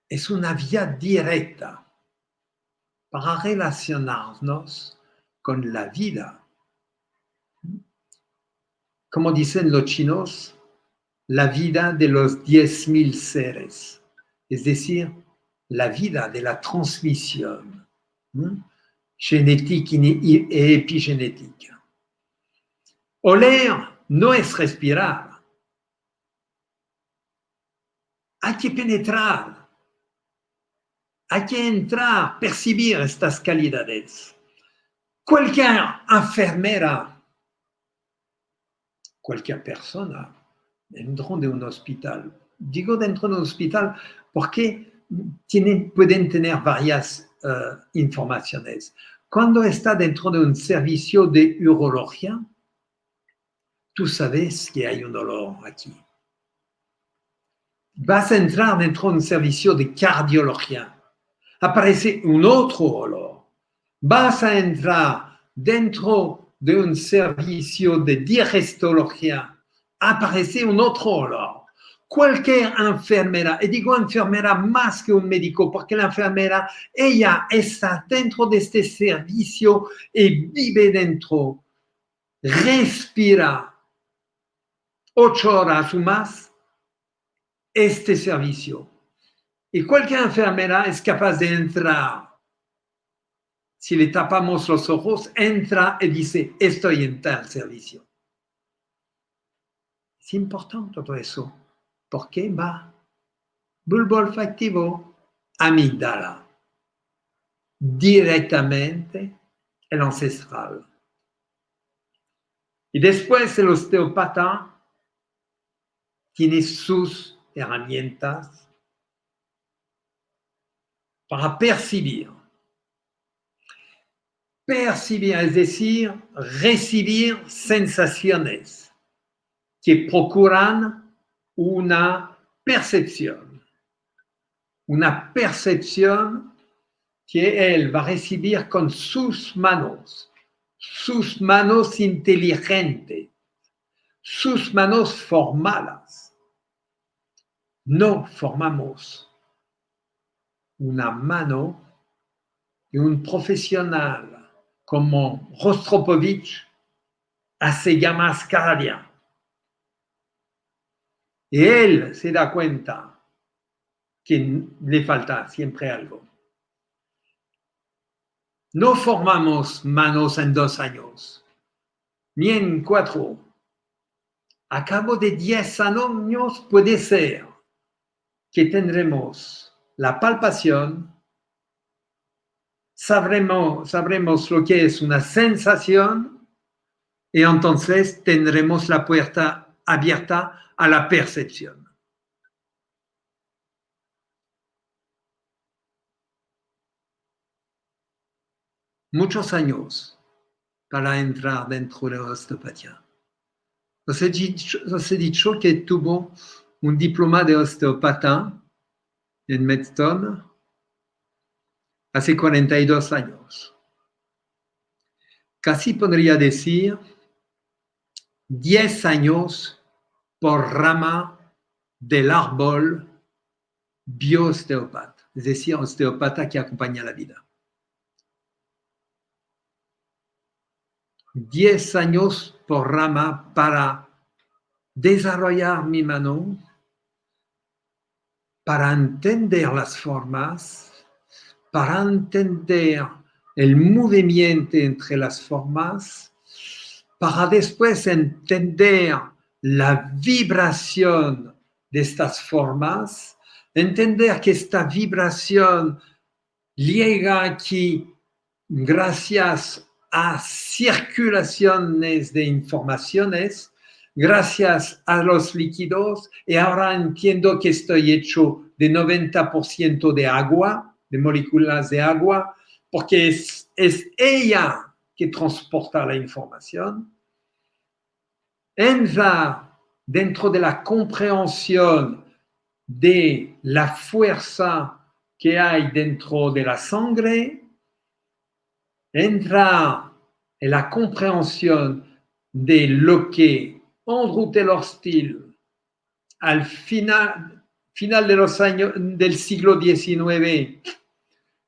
Es una vía directa para relacionarnos con la vida. Como dicen los chinos, la vida de los 10.000 seres, es decir, la vida de la transmisión genética y epigenética. Oler no es respirar. Hay que penetrar, hay que entrar, percibir estas calidades. Cualquier enfermera, cualquier persona dentro de un hospital. Digo dentro de un hospital porque pueden tener varias informaciones. Cuando está dentro de un servicio de urología, tú sabes que hay un dolor aquí. Vas a entrar dentro de un servicio de cardiología. Aparece un otro olor. Vas a entrar dentro de un servicio de digestología. Aparece un otro olor. Cualquier enfermera, y digo enfermera más que un médico, porque la enfermera, ella está dentro de este servicio y vive dentro. Respira 8 horas o más este servicio. Y cualquier enfermera es capaz de entrar. Si le tapamos los ojos, entra y dice, estoy en tal servicio. Es importante todo eso. ¿Por qué va? Bulbo olfativo, amígdala. Directamente el ancestral. Y después el osteópata tiene sus herramientas para percibir. Percibir, es decir, recibir sensaciones que procuran una percepción que él va a recibir con sus manos inteligentes, sus manos formadas. No formamos una mano de un profesional como Rostropovich hace llamadas cada día. Y él se da cuenta que le falta siempre algo. No formamos manos en 2 años, ni en 4. A cabo de 10 años puede ser que tendremos la palpación, sabremos lo que es una sensación y entonces tendremos la puerta abierta a la percepción. Muchos años para entrar dentro de la osteopatía. Os he dicho que tuvo un diploma de osteopata en Medstone hace 42 años. Casi podría decir 10 años por rama del árbol bioosteopata, es decir, osteopata que acompaña la vida. 10 años por rama para desarrollar mi mano, para entender las formas, para entender el movimiento entre las formas, para después entender la vibración de estas formas, entender que esta vibración llega aquí gracias a circulaciones de informaciones, gracias a los líquidos, y ahora entiendo que estoy hecho de 90% de agua, de moléculas de agua, porque es ella que transporta la información. Entra dentro de la comprensión de la fuerza que hay dentro de la sangre, entra en la comprensión de lo que Andrew Taylor Still al final de los años del siglo XIX,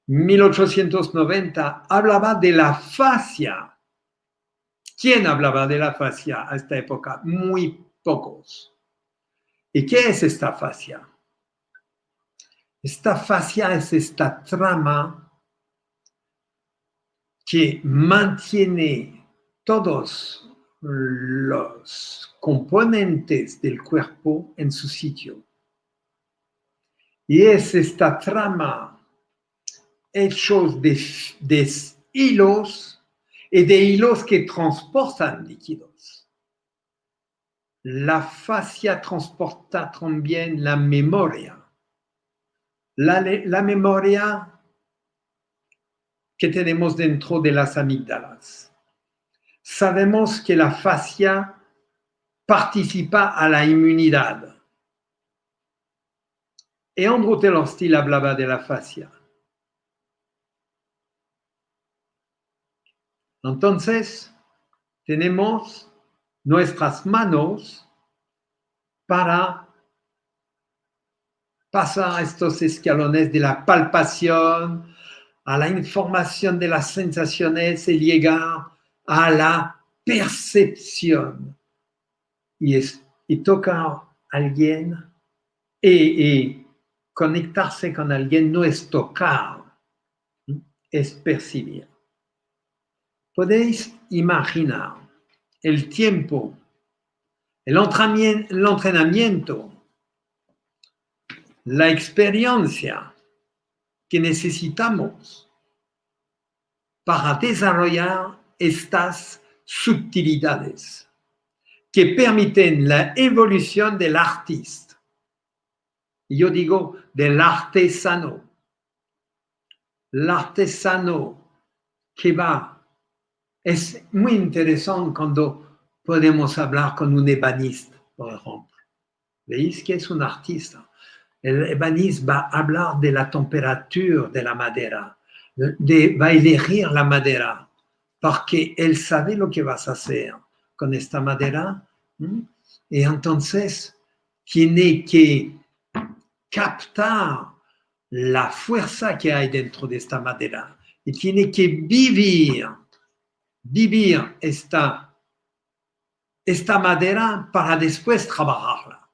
1890, hablaba de la fascia. ¿Quién hablaba de la fascia a esta época? Muy pocos. ¿Y qué es esta fascia? Esta fascia es esta trama que mantiene todos los componentes del cuerpo en su sitio. Y es esta trama hecha de hilos y de hilos que transportan líquidos. La fascia transporta también la memoria. La memoria que tenemos dentro de las amígdalas. Sabemos que la fascia participa a la inmunidad. Y Andrew Taylor Still hablaba de la fascia. Entonces, tenemos nuestras manos para pasar estos escalones de la palpación a la información de las sensaciones y llegar a la percepción. Y tocar a alguien y conectarse con alguien no es tocar, es percibir. Podéis imaginar el tiempo, el entrenamiento, la experiencia que necesitamos para desarrollar estas sutilidades que permiten la evolución del artista. Yo digo del artesano. L'artesano que va. Es muy interesante cuando podemos hablar con un ebanista, por ejemplo. ¿Veis que es un artista? El ébéniste va hablar de la temperature de la madera, va elegir la madera, porque él sabe lo que vas a hacer con esta madera. Y entonces tiene que captar la fuerza que hay dentro de esta madera y tiene que vivir esta madera para después trabajarla.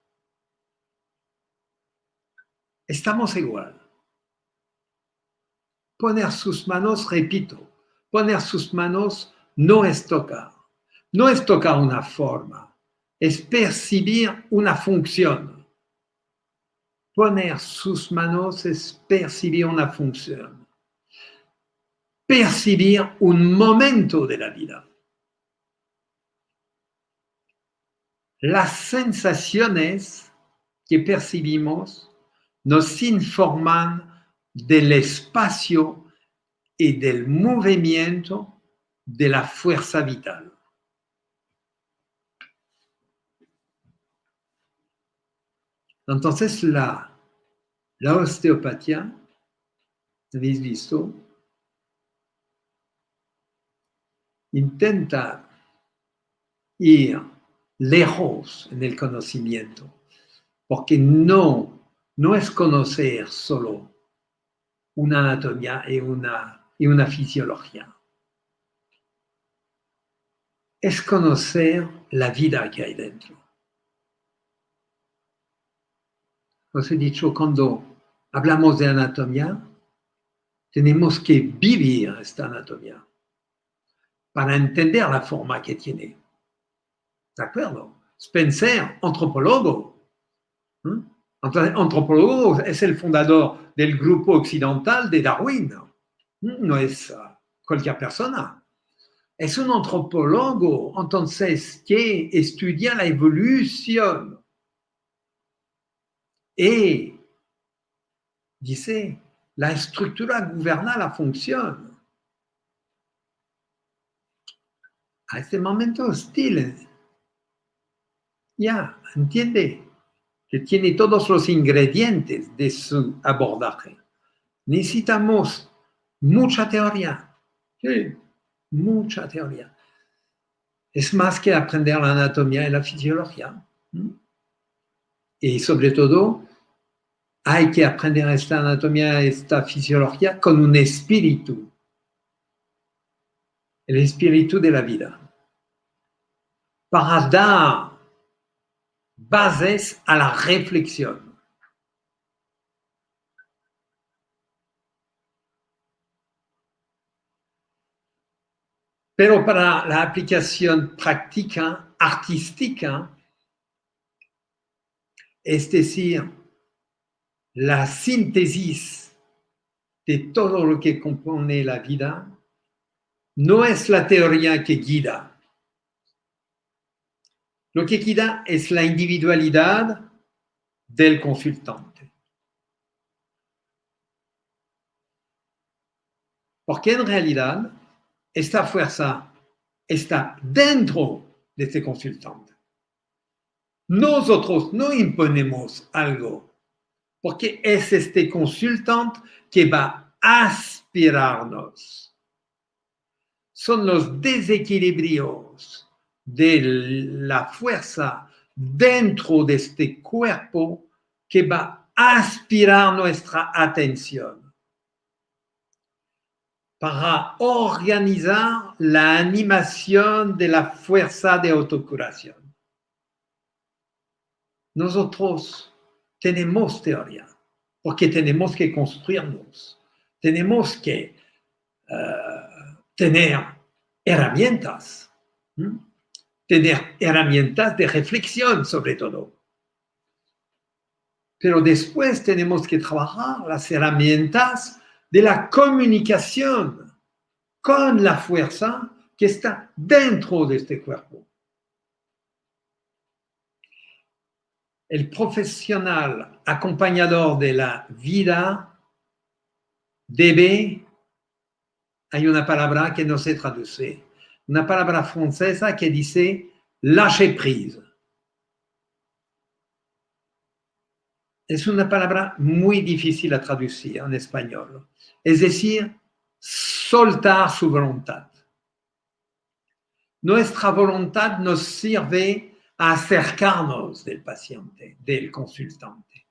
Estamos igual. Poner sus manos, repito, poner sus manos no es tocar. No es tocar una forma, es percibir una función. Poner sus manos es percibir una función. Percibir un momento de la vida. Las sensaciones que percibimos nos informan del espacio y del movimiento de la fuerza vital. Entonces, la osteopatía, habéis visto, intenta ir lejos en el conocimiento, porque no es conocer solo una anatomía y una fisiología. Es conocer la vida que hay dentro. Os he dicho, cuando hablamos de anatomía, tenemos que vivir esta anatomía para entender la forma que tiene. ¿De acuerdo? Spencer, antropólogo. Antropólogo es el fundador del grupo occidental de Darwin. No es cualquier persona. Es un antropólogo, entonces, que estudia la evolución. Y dice, la estructura gobierna la función. A este momento hostil, ya, entiende que tiene todos los ingredientes de su abordaje. Necesitamos mucha teoría. Sí, mucha teoría. Es más que aprender la anatomía y la fisiología. Y sobre todo, hay que aprender esta anatomía y esta fisiología con un espíritu. El espíritu de la vida. Para dar bases a la reflexión. Pero para la aplicación práctica, artística, es decir, la síntesis de todo lo que compone la vida, no es la teoría que guía. Lo que guía es la individualidad del consultante. Porque en realidad, esta fuerza está dentro de este consultante. Nosotros no imponemos algo, porque es este consultante que va a aspirarnos. Son los desequilibrios de la fuerza dentro de este cuerpo que va a aspirar nuestra atención para organizar la animación de la fuerza de autocuración. Nosotros tenemos teoría, porque tenemos que construirnos, tenemos que tener herramientas, tener herramientas de reflexión sobre todo. Pero después tenemos que trabajar las herramientas de la comunicación con la fuerza que está dentro de este cuerpo. El profesional acompañador de la vida debe, hay una palabra que no se traduce, una palabra francesa que dice lâcher prise. es una palabra muy difícil a traducir en español. Es decir, soltar su voluntad. Nuestra voluntad nos sirve a acercarnos del paciente, del consultante.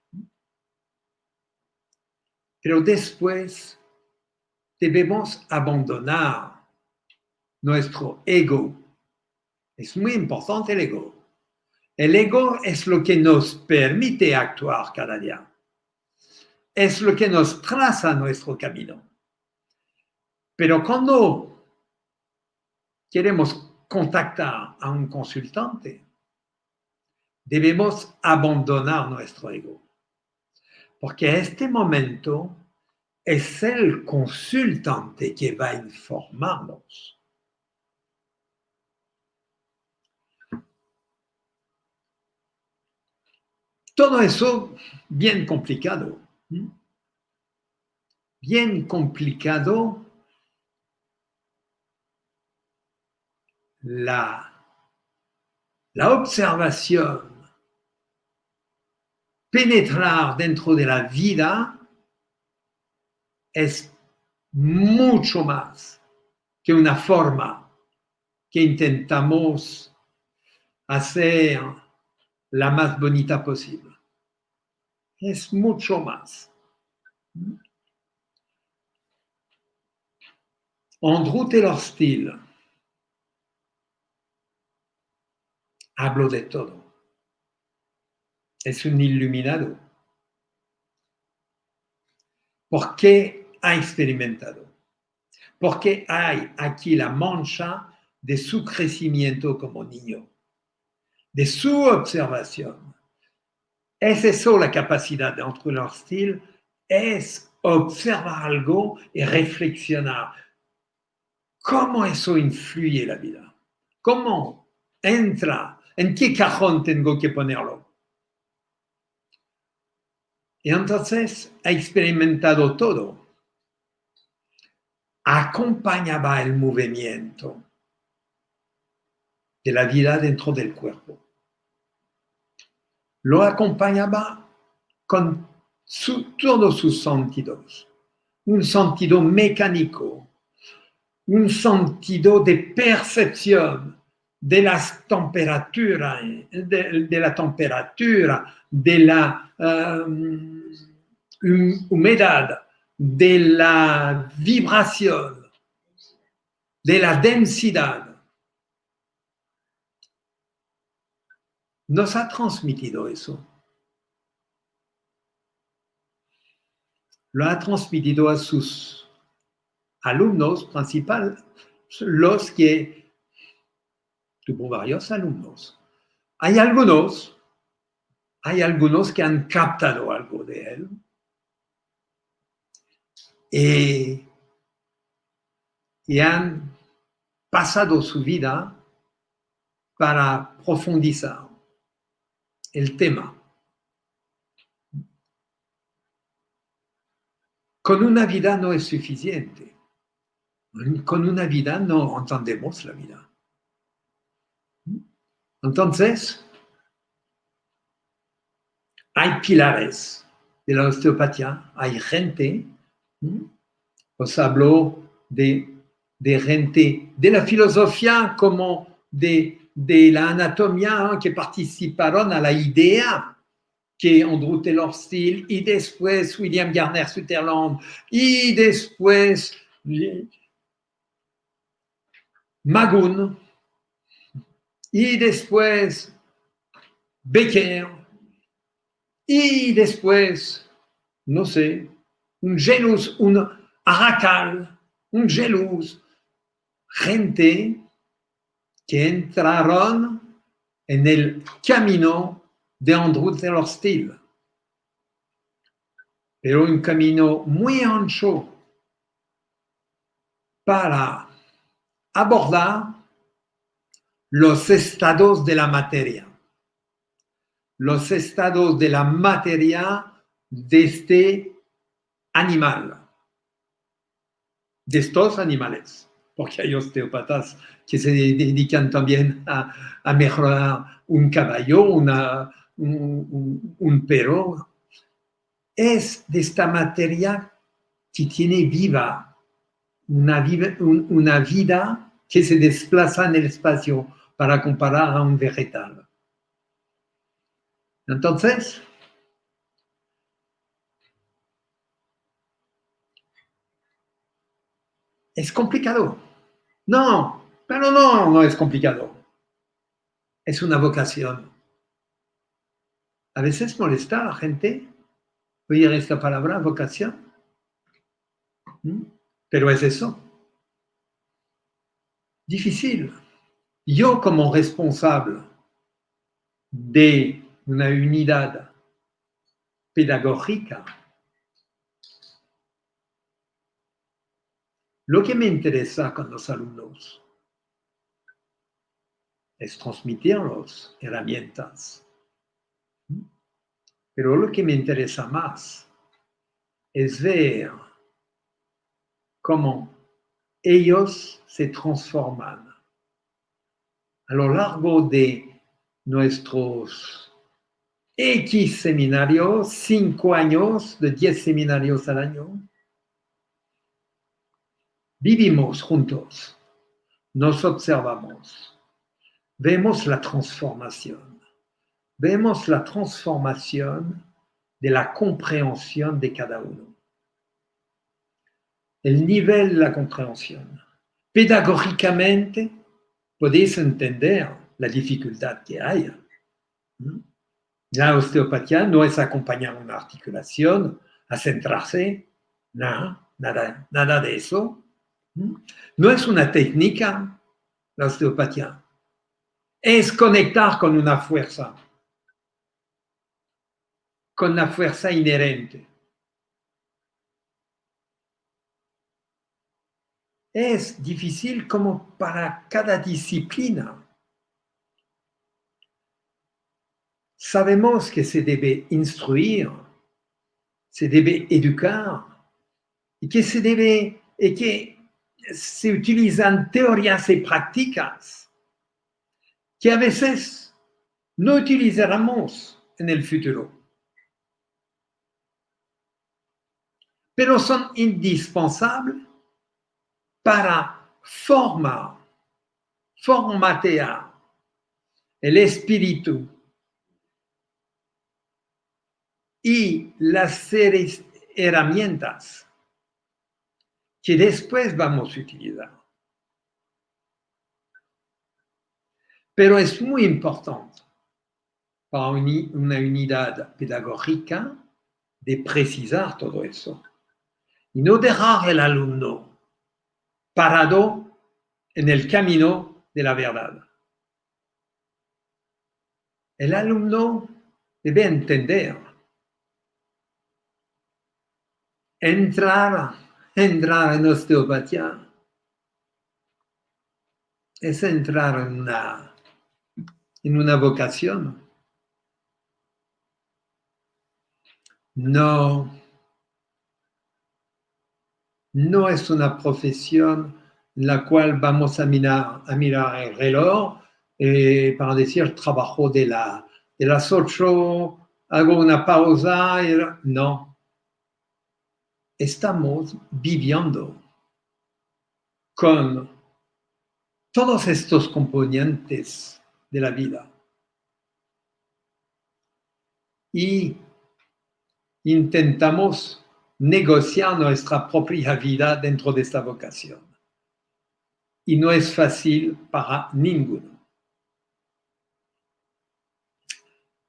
Pero después debemos abandonar nuestro ego. Es muy importante el ego. El ego es lo que nos permite actuar cada día. Es lo que nos traza nuestro camino. Pero cuando queremos contactar a un consultante, debemos abandonar nuestro ego. Porque en este momento es el consultante que va a informarnos. Todo eso bien complicado. Bien complicado la observación, penetrar dentro de la vida es mucho más que una forma que intentamos hacer la más bonita posible. Es mucho más. Andrew Taylor Still habló de todo. Es un iluminado. ¿Por qué ha experimentado? Porque hay aquí la mancha de su crecimiento como niño, de su observación. Es eso la capacidad de Andrew Taylor Still, es observar algo y reflexionar. ¿Cómo eso influye la vida? ¿Cómo entra? ¿En qué cajón tengo que ponerlo? Y entonces ha experimentado todo. Acompañaba el movimiento de la vida dentro del cuerpo. Lo acompañaba con todos sus sentidos. Un sentido mecánico, un sentido de percepción de las temperaturas, de la temperatura, de la humedad, de la vibración, de la densidad. Nos ha transmitido eso. Lo ha transmitido a sus alumnos principales, los que tuvo varios alumnos. Hay algunos que han captado algo de él y han pasado su vida para profundizar el tema. Con una vida no es suficiente. Con una vida no entendemos la vida. Entonces, hay pilares de la osteopatía, hay gente, os hablo de gente de la filosofía como de la anatomía que participaron a la idea que Andrew Taylor Still y después William Gardner Sutherland y después Magun y después Becker y después, no sé, un Gelus, un Aracal, un Gelus, gente que entraron en el camino de Andrew Taylor Still, pero un camino muy ancho para abordar los estados de la materia. Los estados de la materia de este animal, de estos animales, porque hay osteópatas que se dedican también a mejorar un caballo, un perro, es de esta materia que tiene viva, una vida que se desplaza en el espacio para comparar a un vegetal. Entonces, es complicado. No, pero no es complicado. Es una vocación. A veces molesta a la gente oír esta palabra, vocación. Pero es eso. Difícil. Yo como responsable de una unidad pedagógica, lo que me interesa con los alumnos es transmitirlos herramientas. Pero lo que me interesa más es ver cómo ellos se transforman a lo largo de nuestros X seminarios, 5 años, de 10 seminarios al año. Vivimos juntos, nos observamos, vemos la transformación de la compréhension de cada uno. El nivel de la compréhension. Pedagógicamente, podéis entender la dificultad que hay. La osteopatía no es acompañar una articulación a centrarse, nada de eso. No es una técnica, la osteopatía. Es conectar con una fuerza, con la fuerza inherente. Es difícil como para cada disciplina. Sabemos que se debe instruir, se debe educar, y que se utilizan teorías y prácticas que a veces no utilizaremos en el futuro. Pero son indispensables para formatear el espíritu y las herramientas que después vamos a utilizar. Pero es muy importante para una unidad pedagógica de precisar todo eso y no dejar al alumno parado en el camino de la verdad. El alumno debe entender, entrar en osteopatía es entrar en una vocación. No es una profesión en la cual vamos a mirar el reloj para decir trabajo de las 8, hago una pausa. No. Estamos viviendo con todos estos componentes de la vida. Y intentamos negociar nuestra propia vida dentro de esta vocación. Y no es fácil para ninguno.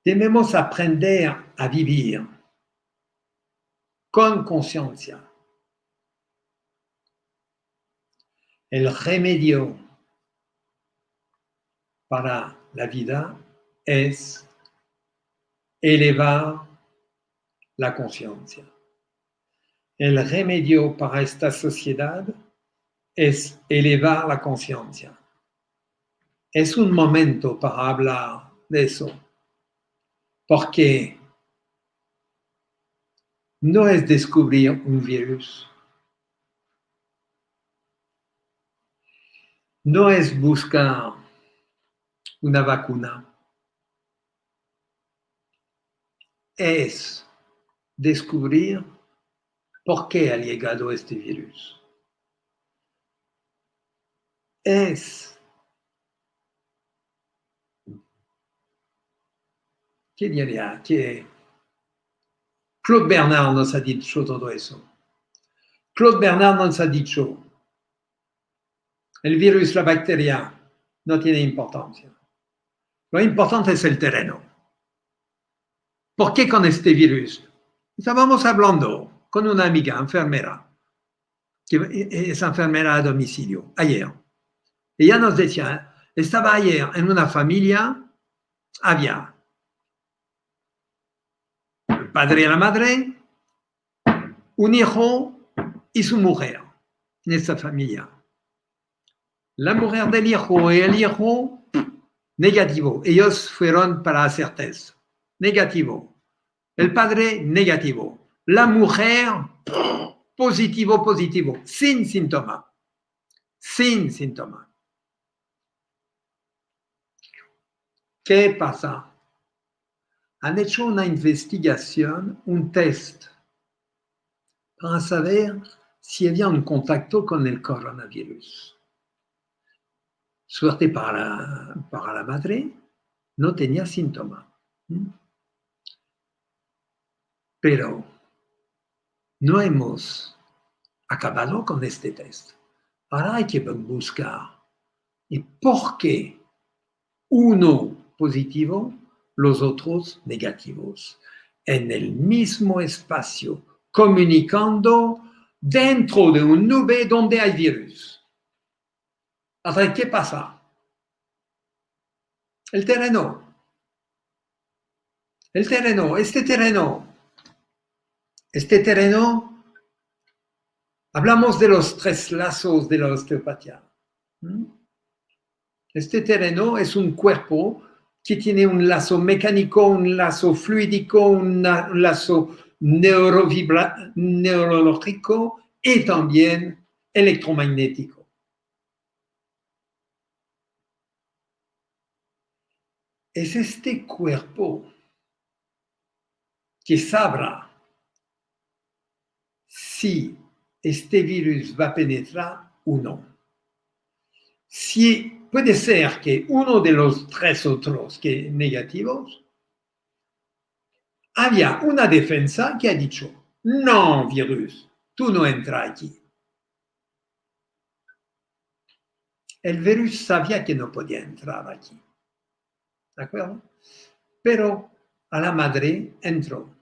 Debemos aprender a vivir con conciencia. El remedio para la vida es elevar la conciencia. El remedio para esta sociedad es elevar la conciencia. Es un momento para hablar de eso, porque no es descubrir un virus, no es buscar una vacuna, es descubrir por qué ha llegado este virus. ¿Qué diría? Claude Bernard nos ha dicho todo eso. Claude Bernard nos ha dicho, el virus, la bacteria, no tiene importancia. Lo importante es el terreno. ¿Por qué con este virus? Estábamos hablando con una amiga enfermera, que es enfermera a domicilio, ayer. Ella nos decía, estaba ayer en una familia, había el padre y la madre, un hijo y su mujer en esta familia. La mujer del hijo y el hijo, negativo. Ellos fueron para hacer test. Negativo. El padre, negativo. La mujer, positivo, positivo. Sin síntoma. Sin síntoma. ¿Qué pasa? Han hecho una investigación, un test, para saber si había un contacto con el coronavirus. Suerte para la madre, no tenía síntoma. Pero no hemos acabado con este test. Ahora hay que buscar. ¿Y por qué uno positivo, los otros negativos? En el mismo espacio, comunicando dentro de una nube donde hay virus. Ahora, ¿qué pasa? El terreno. Este terreno, hablamos de los 3 lazos de la osteopatía. Este terreno es un cuerpo que tiene un lazo mecánico, un lazo fluídico, un lazo neurológico y también electromagnético. Es este cuerpo que sabrá si este virus va a penetrar o no. Si puede ser que uno de los 3 otros que negativos había una defensa que ha dicho, no, virus, tú no entras aquí. El virus sabía que no podía entrar aquí. ¿De acuerdo? Pero a la madre entró.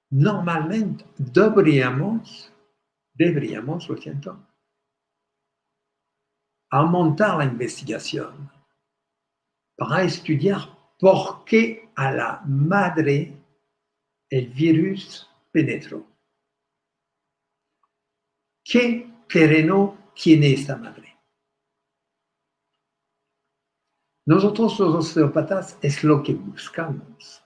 Normalmente deberíamos, lo siento, aumentar la investigación para estudiar por qué a la madre el virus penetró. ¿Qué terreno tiene esta madre? Nosotros los osteópatas es lo que buscamos.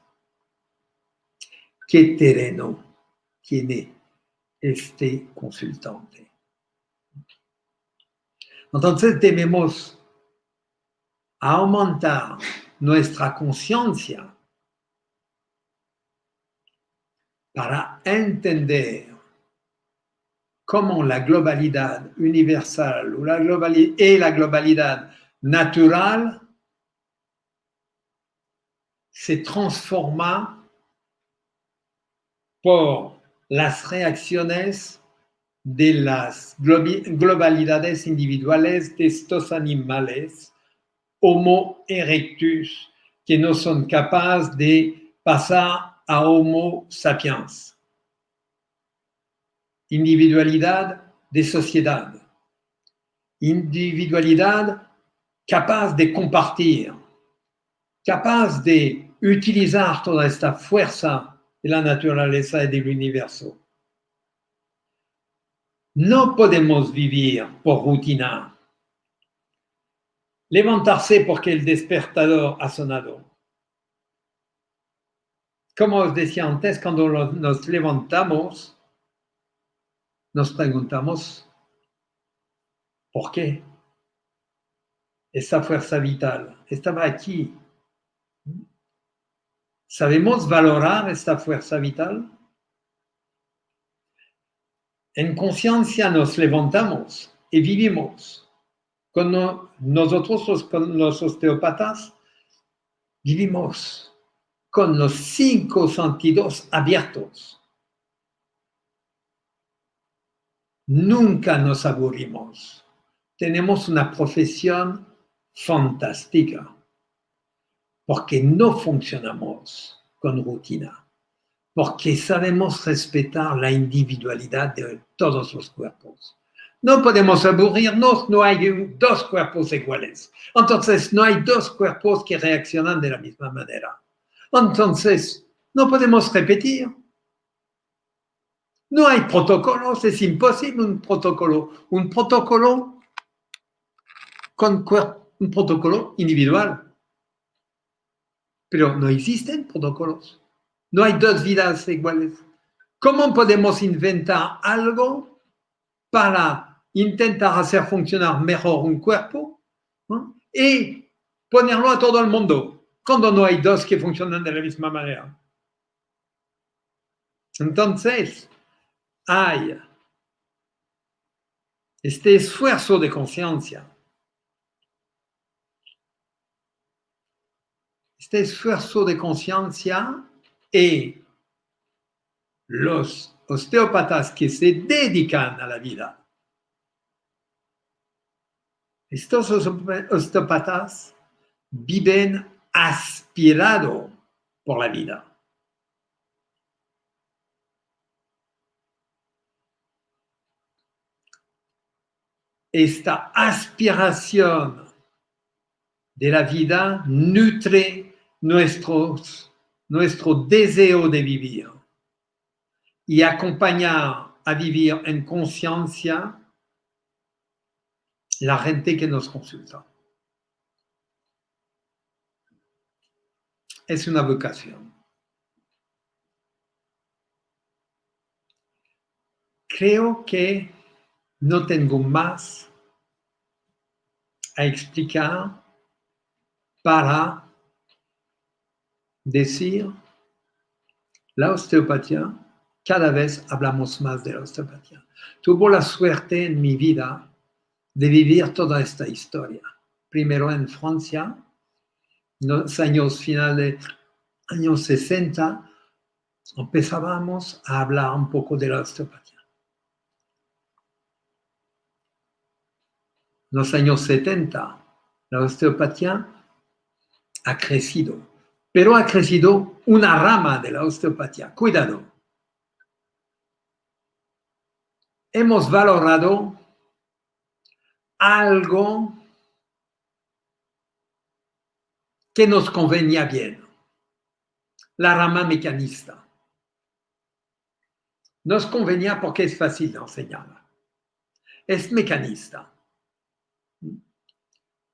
¿Qué terreno tiene este consultante? Entonces debemos aumentar nuestra conciencia para entender cómo la globalidad universal y la globalidad natural se transforma por las reacciones de las globalidades individuales de estos animales Homo erectus que no son capaces de pasar a Homo sapiens. Individualidad de sociedad. Individualidad capaz de compartir, capaz de utilizar toda esta fuerza de la naturaleza y del universo. No podemos vivir por rutina. Levantarse porque el despertador ha sonado. Como os decía antes, cuando nos levantamos, nos preguntamos, ¿por qué? Esa fuerza vital estaba aquí. ¿Sabemos valorar esta fuerza vital? En conciencia nos levantamos y vivimos. Nosotros, con los osteópatas, vivimos con los 5 sentidos abiertos. Nunca nos aburrimos. Tenemos una profesión fantástica porque no funcionamos con rutina, porque sabemos respetar la individualidad de todos los cuerpos. No podemos aburrirnos, no hay 2 cuerpos iguales. Entonces, no hay 2 cuerpos que reaccionan de la misma manera. Entonces, no podemos repetir. No hay protocolos, es imposible un protocolo. Un protocolo con un protocolo individual. Pero no existen protocolos. No hay 2 vidas iguales. ¿Cómo podemos inventar algo para intentar hacer funcionar mejor un cuerpo, ¿no? Y ponerlo a todo el mundo cuando no hay 2 que funcionan de la misma manera? Entonces, hay este esfuerzo de conciencia. Este esfuerzo de conciencia y los osteópatas que se dedican a la vida. Estos osteópatas viven aspirado por la vida. Esta aspiración de la vida nutre nuestro deseo de vivir y acompaña a vivir en conciencia la gente que nos consulta. Es una vocación. Creo que no tengo más a explicar para decir la osteopatía. Cada vez hablamos más de la osteopatía. Tuve la suerte en mi vida de vivir toda esta historia. Primero en Francia, en los años finales, años 60, empezábamos a hablar un poco de la osteopatía. En los años 70, la osteopatía ha crecido, pero ha crecido una rama de la osteopatía. Cuidado. Hemos valorado algo que nos convenía bien, la rama mecanista. Nos convenía porque es fácil de enseñarla. Es mecanista.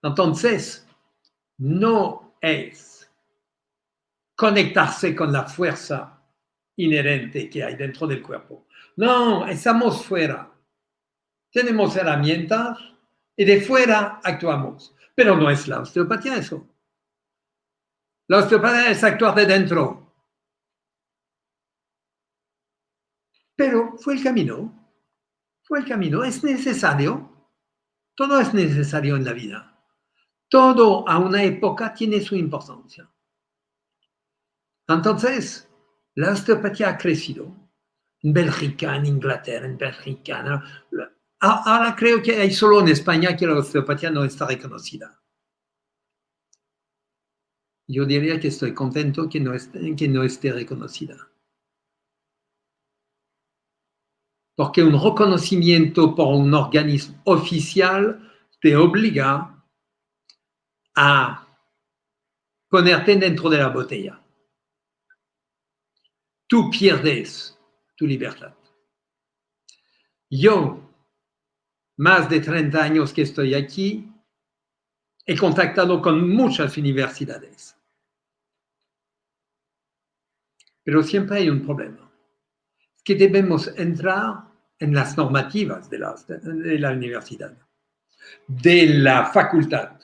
Entonces, no es conectarse con la fuerza inherente que hay dentro del cuerpo. No, estamos fuera. Tenemos herramientas y de fuera actuamos. Pero no es la osteopatía eso. La osteopatía es actuar de dentro. Pero fue el camino. Fue el camino. Es necesario. Todo es necesario en la vida. Todo a una época tiene su importancia. Entonces, la osteopatía ha crecido. En Bélgica, en Inglaterra, en Bélgica. Ahora creo que hay solo en España que la osteopatía no está reconocida. Yo diría que estoy contento que no esté reconocida. Porque un reconocimiento por un organismo oficial te obliga a ponerte dentro de la botella. Tú pierdes tu libertad. Yo, más de 30 años que estoy aquí, he contactado con muchas universidades. Pero siempre hay un problema. Es que debemos entrar en las normativas de la universidad, de la facultad.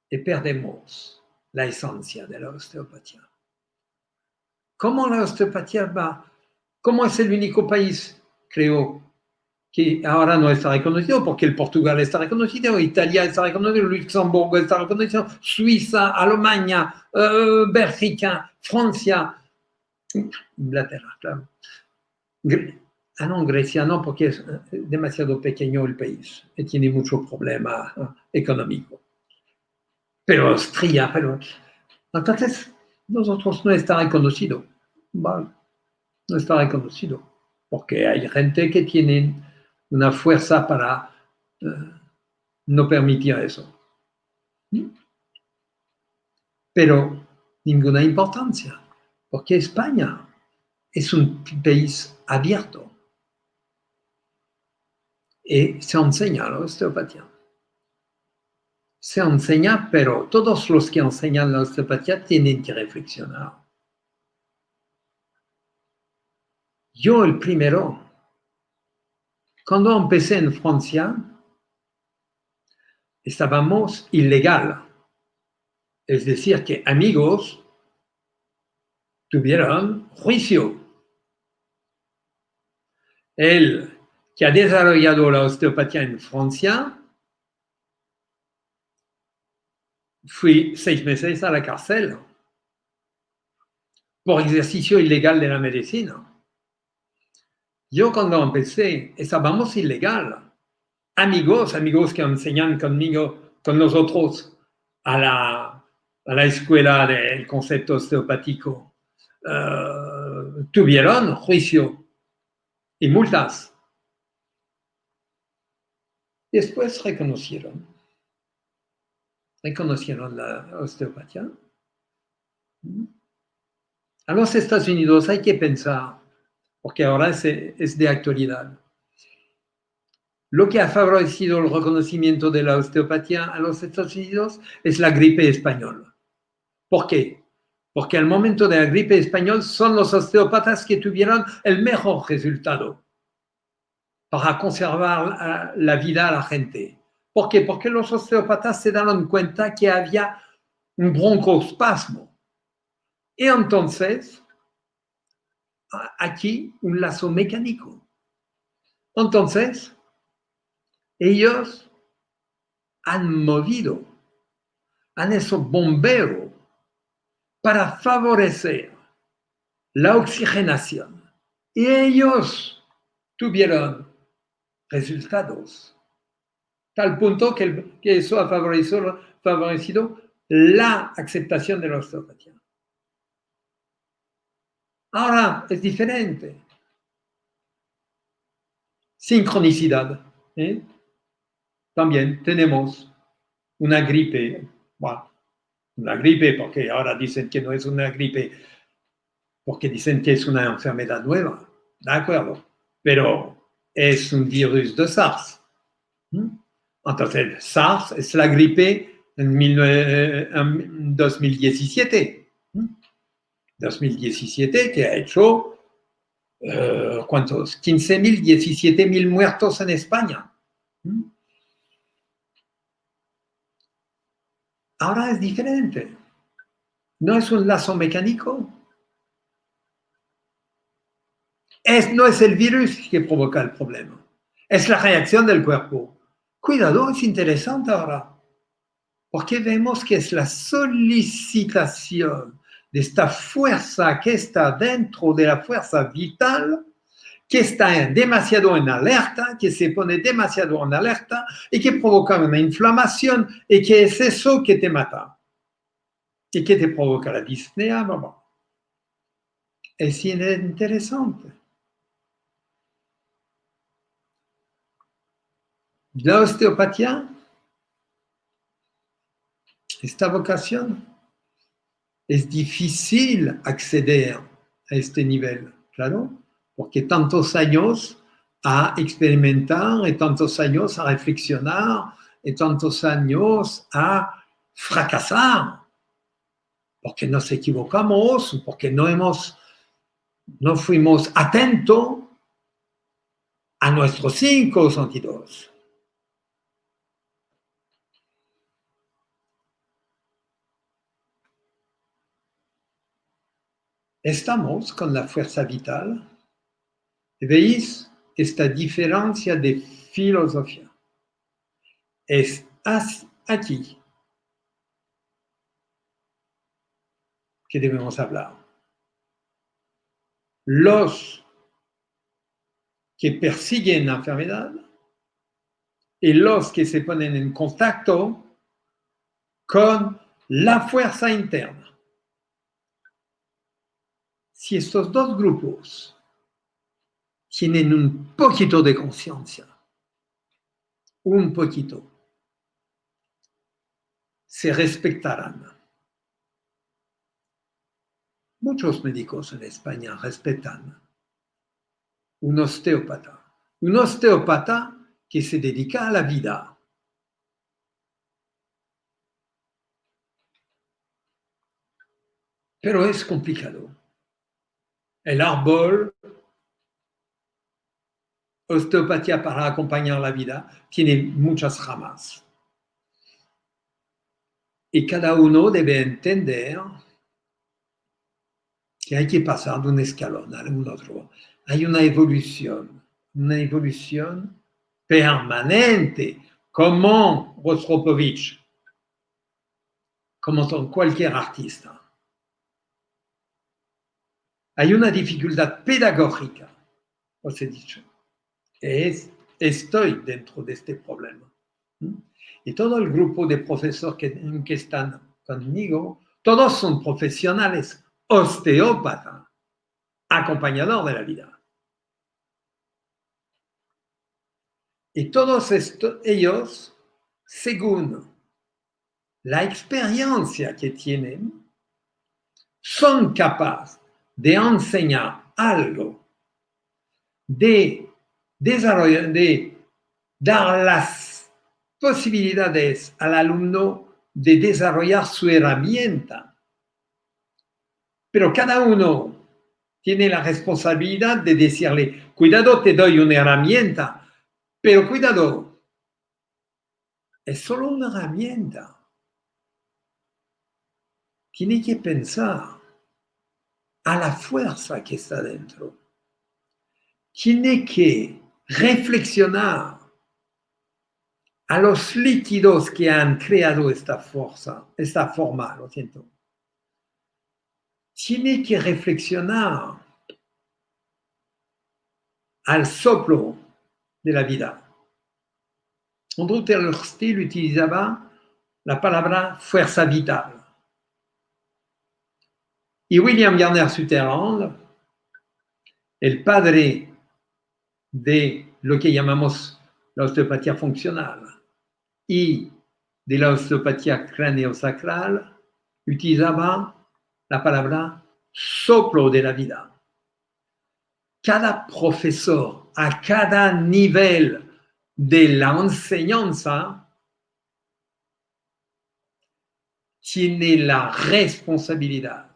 Y perdemos la esencia de la osteopatía. ¿Cómo la osteopatía va? ¿Cómo es el único país, creo, que ahora no está reconocido? Porque el Portugal está reconocido, Italia está reconocido, Luxemburgo está reconocido, Suiza, Alemania, Bélgica, Francia, Inglaterra, claro. No, Grecia no, porque es demasiado pequeño el país y tiene mucho problema económico. Pero Austria, entonces nosotros no está reconocido, ¿vale? No está reconocido, porque hay gente que tiene una fuerza para no permitir eso. Pero ninguna importancia, porque España es un país abierto y se enseña la osteopatía. Se enseña, pero todos los que enseñan la osteopatía tienen que reflexionar. Yo el primero, cuando empecé en Francia, estábamos ilegal. Es decir, que amigos tuvieron juicio. El que ha desarrollado la osteopatía en Francia, fui 6 meses a la cárcel por ejercicio ilegal de la medicina. Yo cuando empecé, estábamos ilegal. Amigos que enseñan conmigo, con nosotros, a la escuela del concepto osteopático, tuvieron juicio y multas. Después reconocieron la osteopatía. A los Estados Unidos hay que pensar, porque ahora es de actualidad. Lo que ha favorecido el reconocimiento de la osteopatía a los Estados Unidos es la gripe española. ¿Por qué? Porque al momento de la gripe española son los osteópatas que tuvieron el mejor resultado para conservar la vida a la gente. ¿Por qué? Porque los osteópatas se dieron cuenta que había un broncoespasmo. Y entonces, aquí, un lazo mecánico. Entonces, ellos han movido, han hecho bombero para favorecer la oxigenación. Y ellos tuvieron resultados, tal punto que eso ha favorecido la aceptación de la osteopatía. Ahora es diferente. Sincronicidad. También tenemos una gripe. Bueno, una gripe porque ahora dicen que no es una gripe, porque dicen que es una enfermedad nueva. De acuerdo. Pero es un virus de SARS. Entonces, SARS es la gripe en 2017. 2017 que ha hecho, ¿cuántos? 15.000, 17.000 muertos en España. Ahora es diferente. No es un lazo mecánico. No es el virus que provoca el problema. Es la reacción del cuerpo. Cuidado, es interesante ahora. Porque vemos que es la solicitación de esta fuerza que está dentro de la fuerza vital, que está demasiado en alerta, que se pone demasiado en alerta y que provoca una inflamación y que es eso que te mata y que te provoca la disnea. Bueno, es interesante. La osteopatía, esta vocación, es difícil acceder a este nivel, claro, porque tantos años a experimentar y tantos años a reflexionar y tantos años a fracasar, porque nos equivocamos, porque no fuimos atentos a nuestros 5 sentidos. estamos con la fuerza vital. ¿Veis esta diferencia de filosofía? Es aquí que debemos hablar. Los que persiguen la enfermedad y los que se ponen en contacto con la fuerza interna. Si estos dos grupos tienen un poquito de conciencia, un poquito, se respetarán. Muchos médicos en España respetan un osteópata que se dedica a la vida. Pero es complicado. El árbol, osteopatía para acompañar la vida, tiene muchas ramas. Y cada uno debe entender que hay que pasar de un escalón a un otro. Hay una evolución permanente, como Rostropovich, como cualquier artista. Hay una dificultad pedagógica, os he dicho. Estoy dentro de este problema. Y todo el grupo de profesores que están conmigo, todos son profesionales, osteópatas, acompañador de la vida. Y todos ellos, según la experiencia que tienen, son capaces de enseñar algo, de desarrollar, de dar las posibilidades al alumno de desarrollar su herramienta. Pero cada uno tiene la responsabilidad de decirle, cuidado, te doy una herramienta, pero cuidado, es solo una herramienta. Tiene que pensar a la fuerza que está dentro. Tiene que reflexionar a los líquidos que han creado esta fuerza, esta forma, lo siento. Tiene que reflexionar al soplo de la vida. Andrew Taylor Still utilizaba la palabra fuerza vital. Y William Gardner Sutherland, el padre de lo que llamamos la osteopatía funcional y de la osteopatía craneosacral, utilizaba la palabra soplo de la vida. Cada profesor, a cada nivel de la enseñanza, tiene la responsabilidad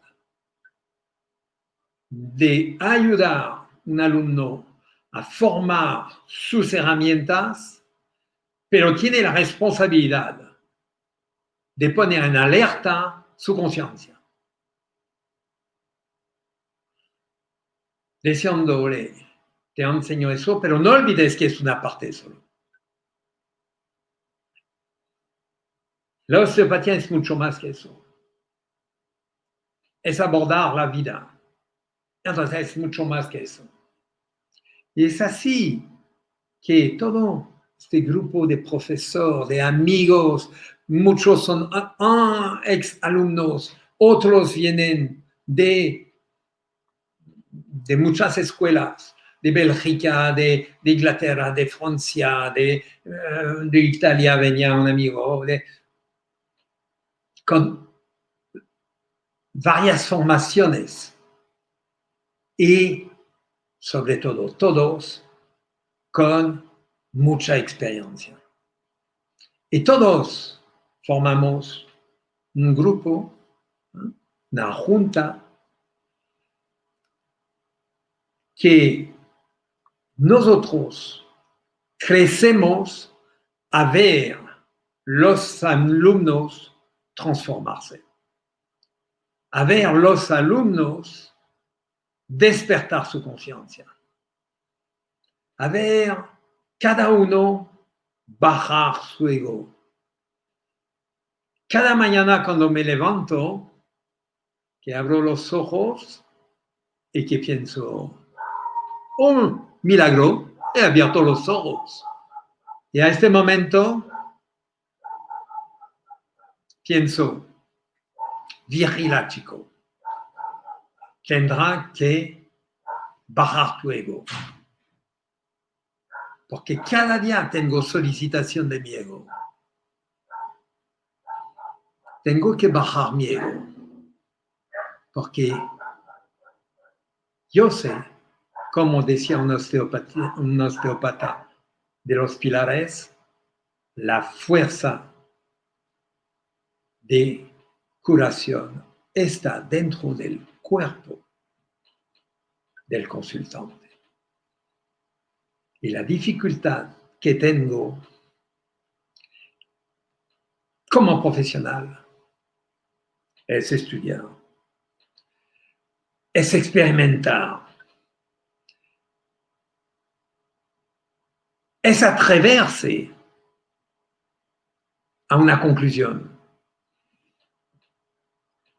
de ayudar a un alumno a formar sus herramientas, pero tiene la responsabilidad de poner en alerta su conciencia. Diciéndole, te enseño eso, pero no olvides que es una parte solo. La osteopatía es mucho más que eso. Es abordar la vida. Entonces es mucho más que eso. Y es así que todo este grupo de profesores, de amigos, muchos son ex alumnos, otros vienen de muchas escuelas, de Bélgica, de Inglaterra, de Francia, de Italia venía un amigo, con varias formaciones y sobre todo todos con mucha experiencia. Y todos formamos un grupo, una junta, que nosotros crecemos a ver los alumnos transformarse, a ver los alumnos despertar su conciencia. A ver, cada uno bajar su ego. Cada mañana cuando me levanto, que abro los ojos y que pienso, oh, milagro, he abierto los ojos. Y a este momento pienso, vigila, chico, tendrá que bajar tu ego. Porque cada día tengo solicitación de mi ego. Tengo que bajar mi ego. Porque yo sé, como decía un osteópata de los pilares, la fuerza de curación está dentro del cuerpo del consultante. Y la dificultad que tengo como profesional es estudiar, es experimentar, es atreverse a una conclusión.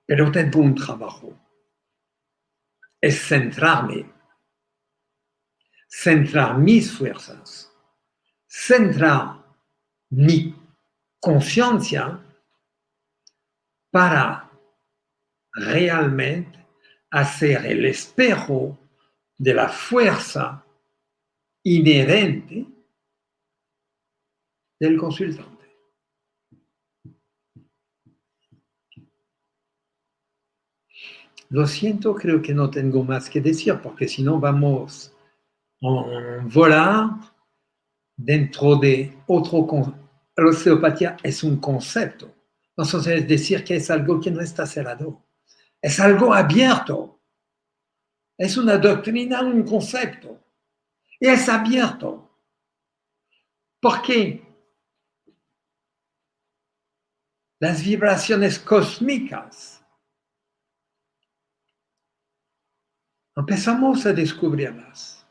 Pero tengo un trabajo, es centrar mis fuerzas, centrar mi conciencia para realmente hacer el espejo de la fuerza inherente del consultante. Lo siento, creo que no tengo más que decir, porque si no vamos a volar dentro de otro concepto. La osteopatía es un concepto. Entonces, es decir que es algo que no está cerrado. Es algo abierto. Es una doctrina, un concepto. Y es abierto. Porque las vibraciones cósmicas empezamos a descubrirlas.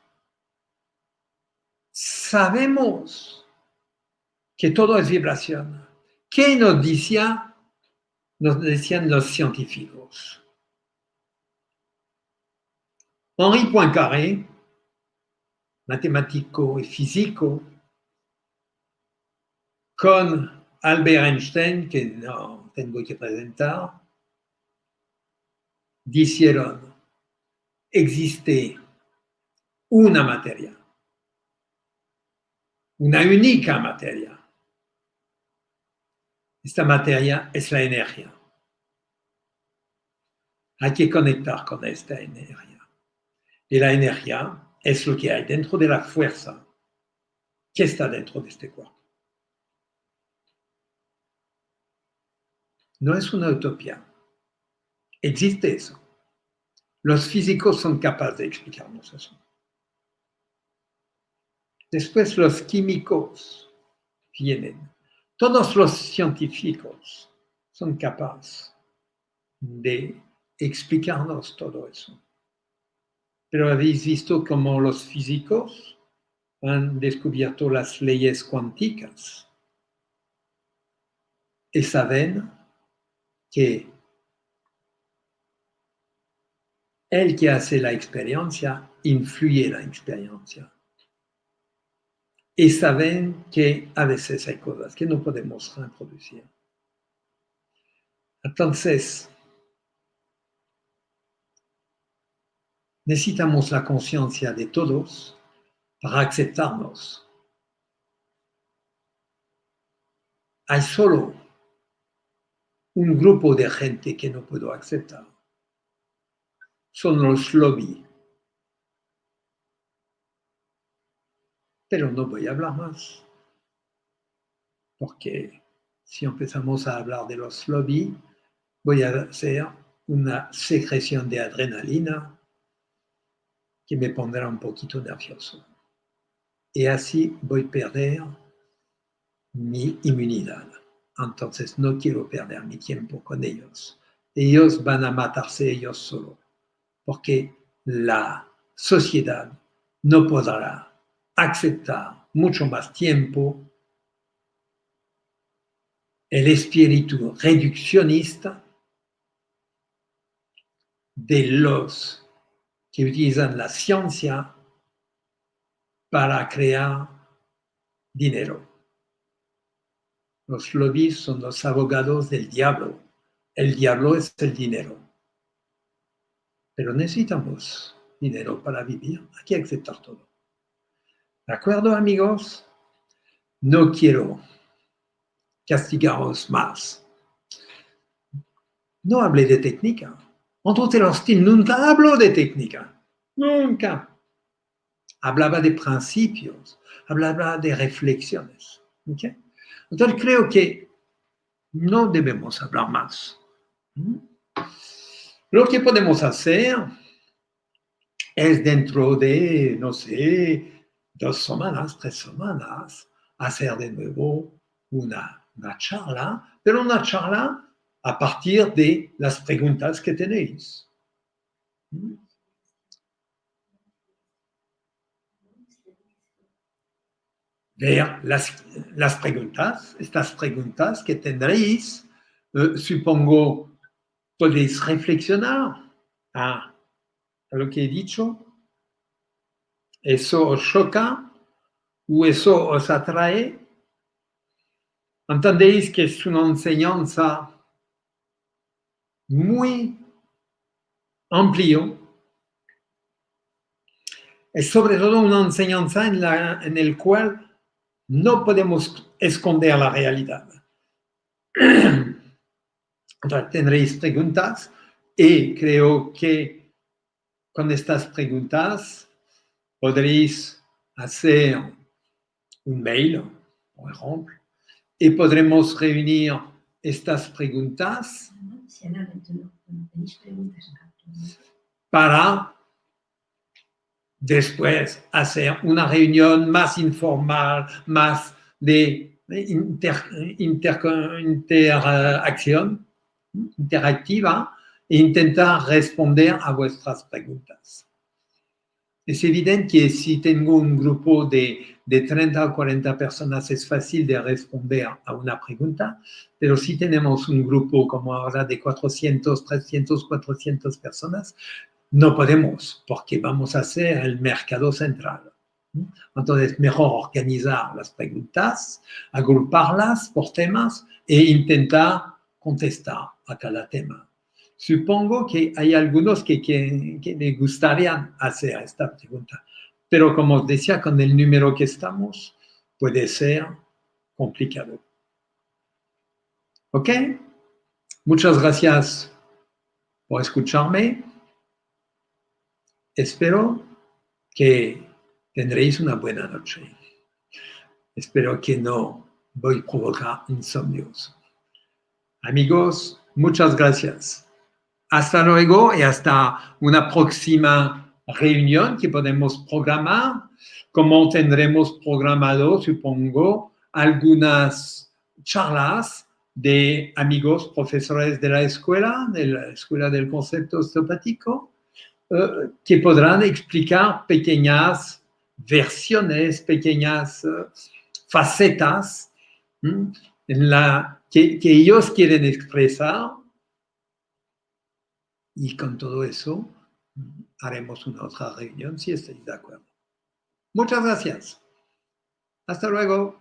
Sabemos que todo es vibración. ¿Qué nos decían los científicos? Henri Poincaré, matemático y físico, con Albert Einstein, que no tengo que presentar, dijeron, existe una materia, una única materia. Esta materia es la energía. Hay que conectar con esta energía. Y la energía es lo que hay dentro de la fuerza que está dentro de este cuerpo. No es una utopía. Existe eso. Los físicos son capaces de explicarnos eso. Después los químicos vienen. Todos los científicos son capaces de explicarnos todo eso. Pero habéis visto cómo los físicos han descubierto las leyes cuánticas y saben que el que hace la experiencia influye la experiencia. Y saben que a veces hay cosas que no podemos reproducir. Entonces, necesitamos la conciencia de todos para aceptarnos. Hay solo un grupo de gente que no puedo aceptar. Son los lobbies. Pero no voy a hablar más. Porque si empezamos a hablar de los lobbies, voy a hacer una secreción de adrenalina que me pondrá un poquito nervioso. Y así voy a perder mi inmunidad. Entonces no quiero perder mi tiempo con ellos. Ellos van a matarse ellos solos. Porque la sociedad no podrá aceptar mucho más tiempo el espíritu reduccionista de los que utilizan la ciencia para crear dinero. Los lobbies son los abogados del diablo. El diablo es el dinero. Pero necesitamos dinero para vivir. Hay que aceptar todo. ¿De acuerdo, amigos? No quiero castigaros más. No hablé de técnica. Entre Hostil nunca habló de técnica. Nunca. Hablaba de principios. Hablaba de reflexiones. ¿Okay? Entonces creo que no debemos hablar más. Lo que podemos hacer es dentro de, no sé, 2 semanas, 3 semanas, hacer de nuevo una charla, pero una charla a partir de las preguntas que tenéis. Ver las preguntas, estas preguntas que tendréis, supongo, podéis reflexionar a lo que he dicho. ¿Eso os choca o eso os atrae? Entendéis que es una enseñanza muy amplia. Es sobre todo una enseñanza en la cual no podemos esconder la realidad. Entonces, tendréis preguntas y creo que con estas preguntas podréis hacer un mail, por ejemplo, y podremos reunir estas preguntas para después hacer una reunión más informal, más de interacción interactiva e intentar responder a vuestras preguntas. Es evidente que si tengo un grupo de 30 o 40 personas es fácil de responder a una pregunta, pero si tenemos un grupo como ahora de 400, 300, 400 personas, no podemos porque vamos a hacer el mercado central. Entonces, mejor organizar las preguntas, agruparlas por temas e intentar contestar a cada tema. Supongo que hay algunos que me gustarían hacer esta pregunta, pero como os decía, con el número que estamos, puede ser complicado. ¿Ok? Muchas gracias por escucharme. Espero que tendréis una buena noche. Espero que no voy a provocar insomnios. Amigos, muchas gracias. Hasta luego y hasta una próxima reunión que podemos programar. Como tendremos programado, supongo, algunas charlas de amigos profesores de la Escuela del Concepto Osteopático, que podrán explicar pequeñas versiones, pequeñas facetas en que ellos quieren expresar, y con todo eso haremos una otra reunión si estáis de acuerdo. Muchas gracias. Hasta luego.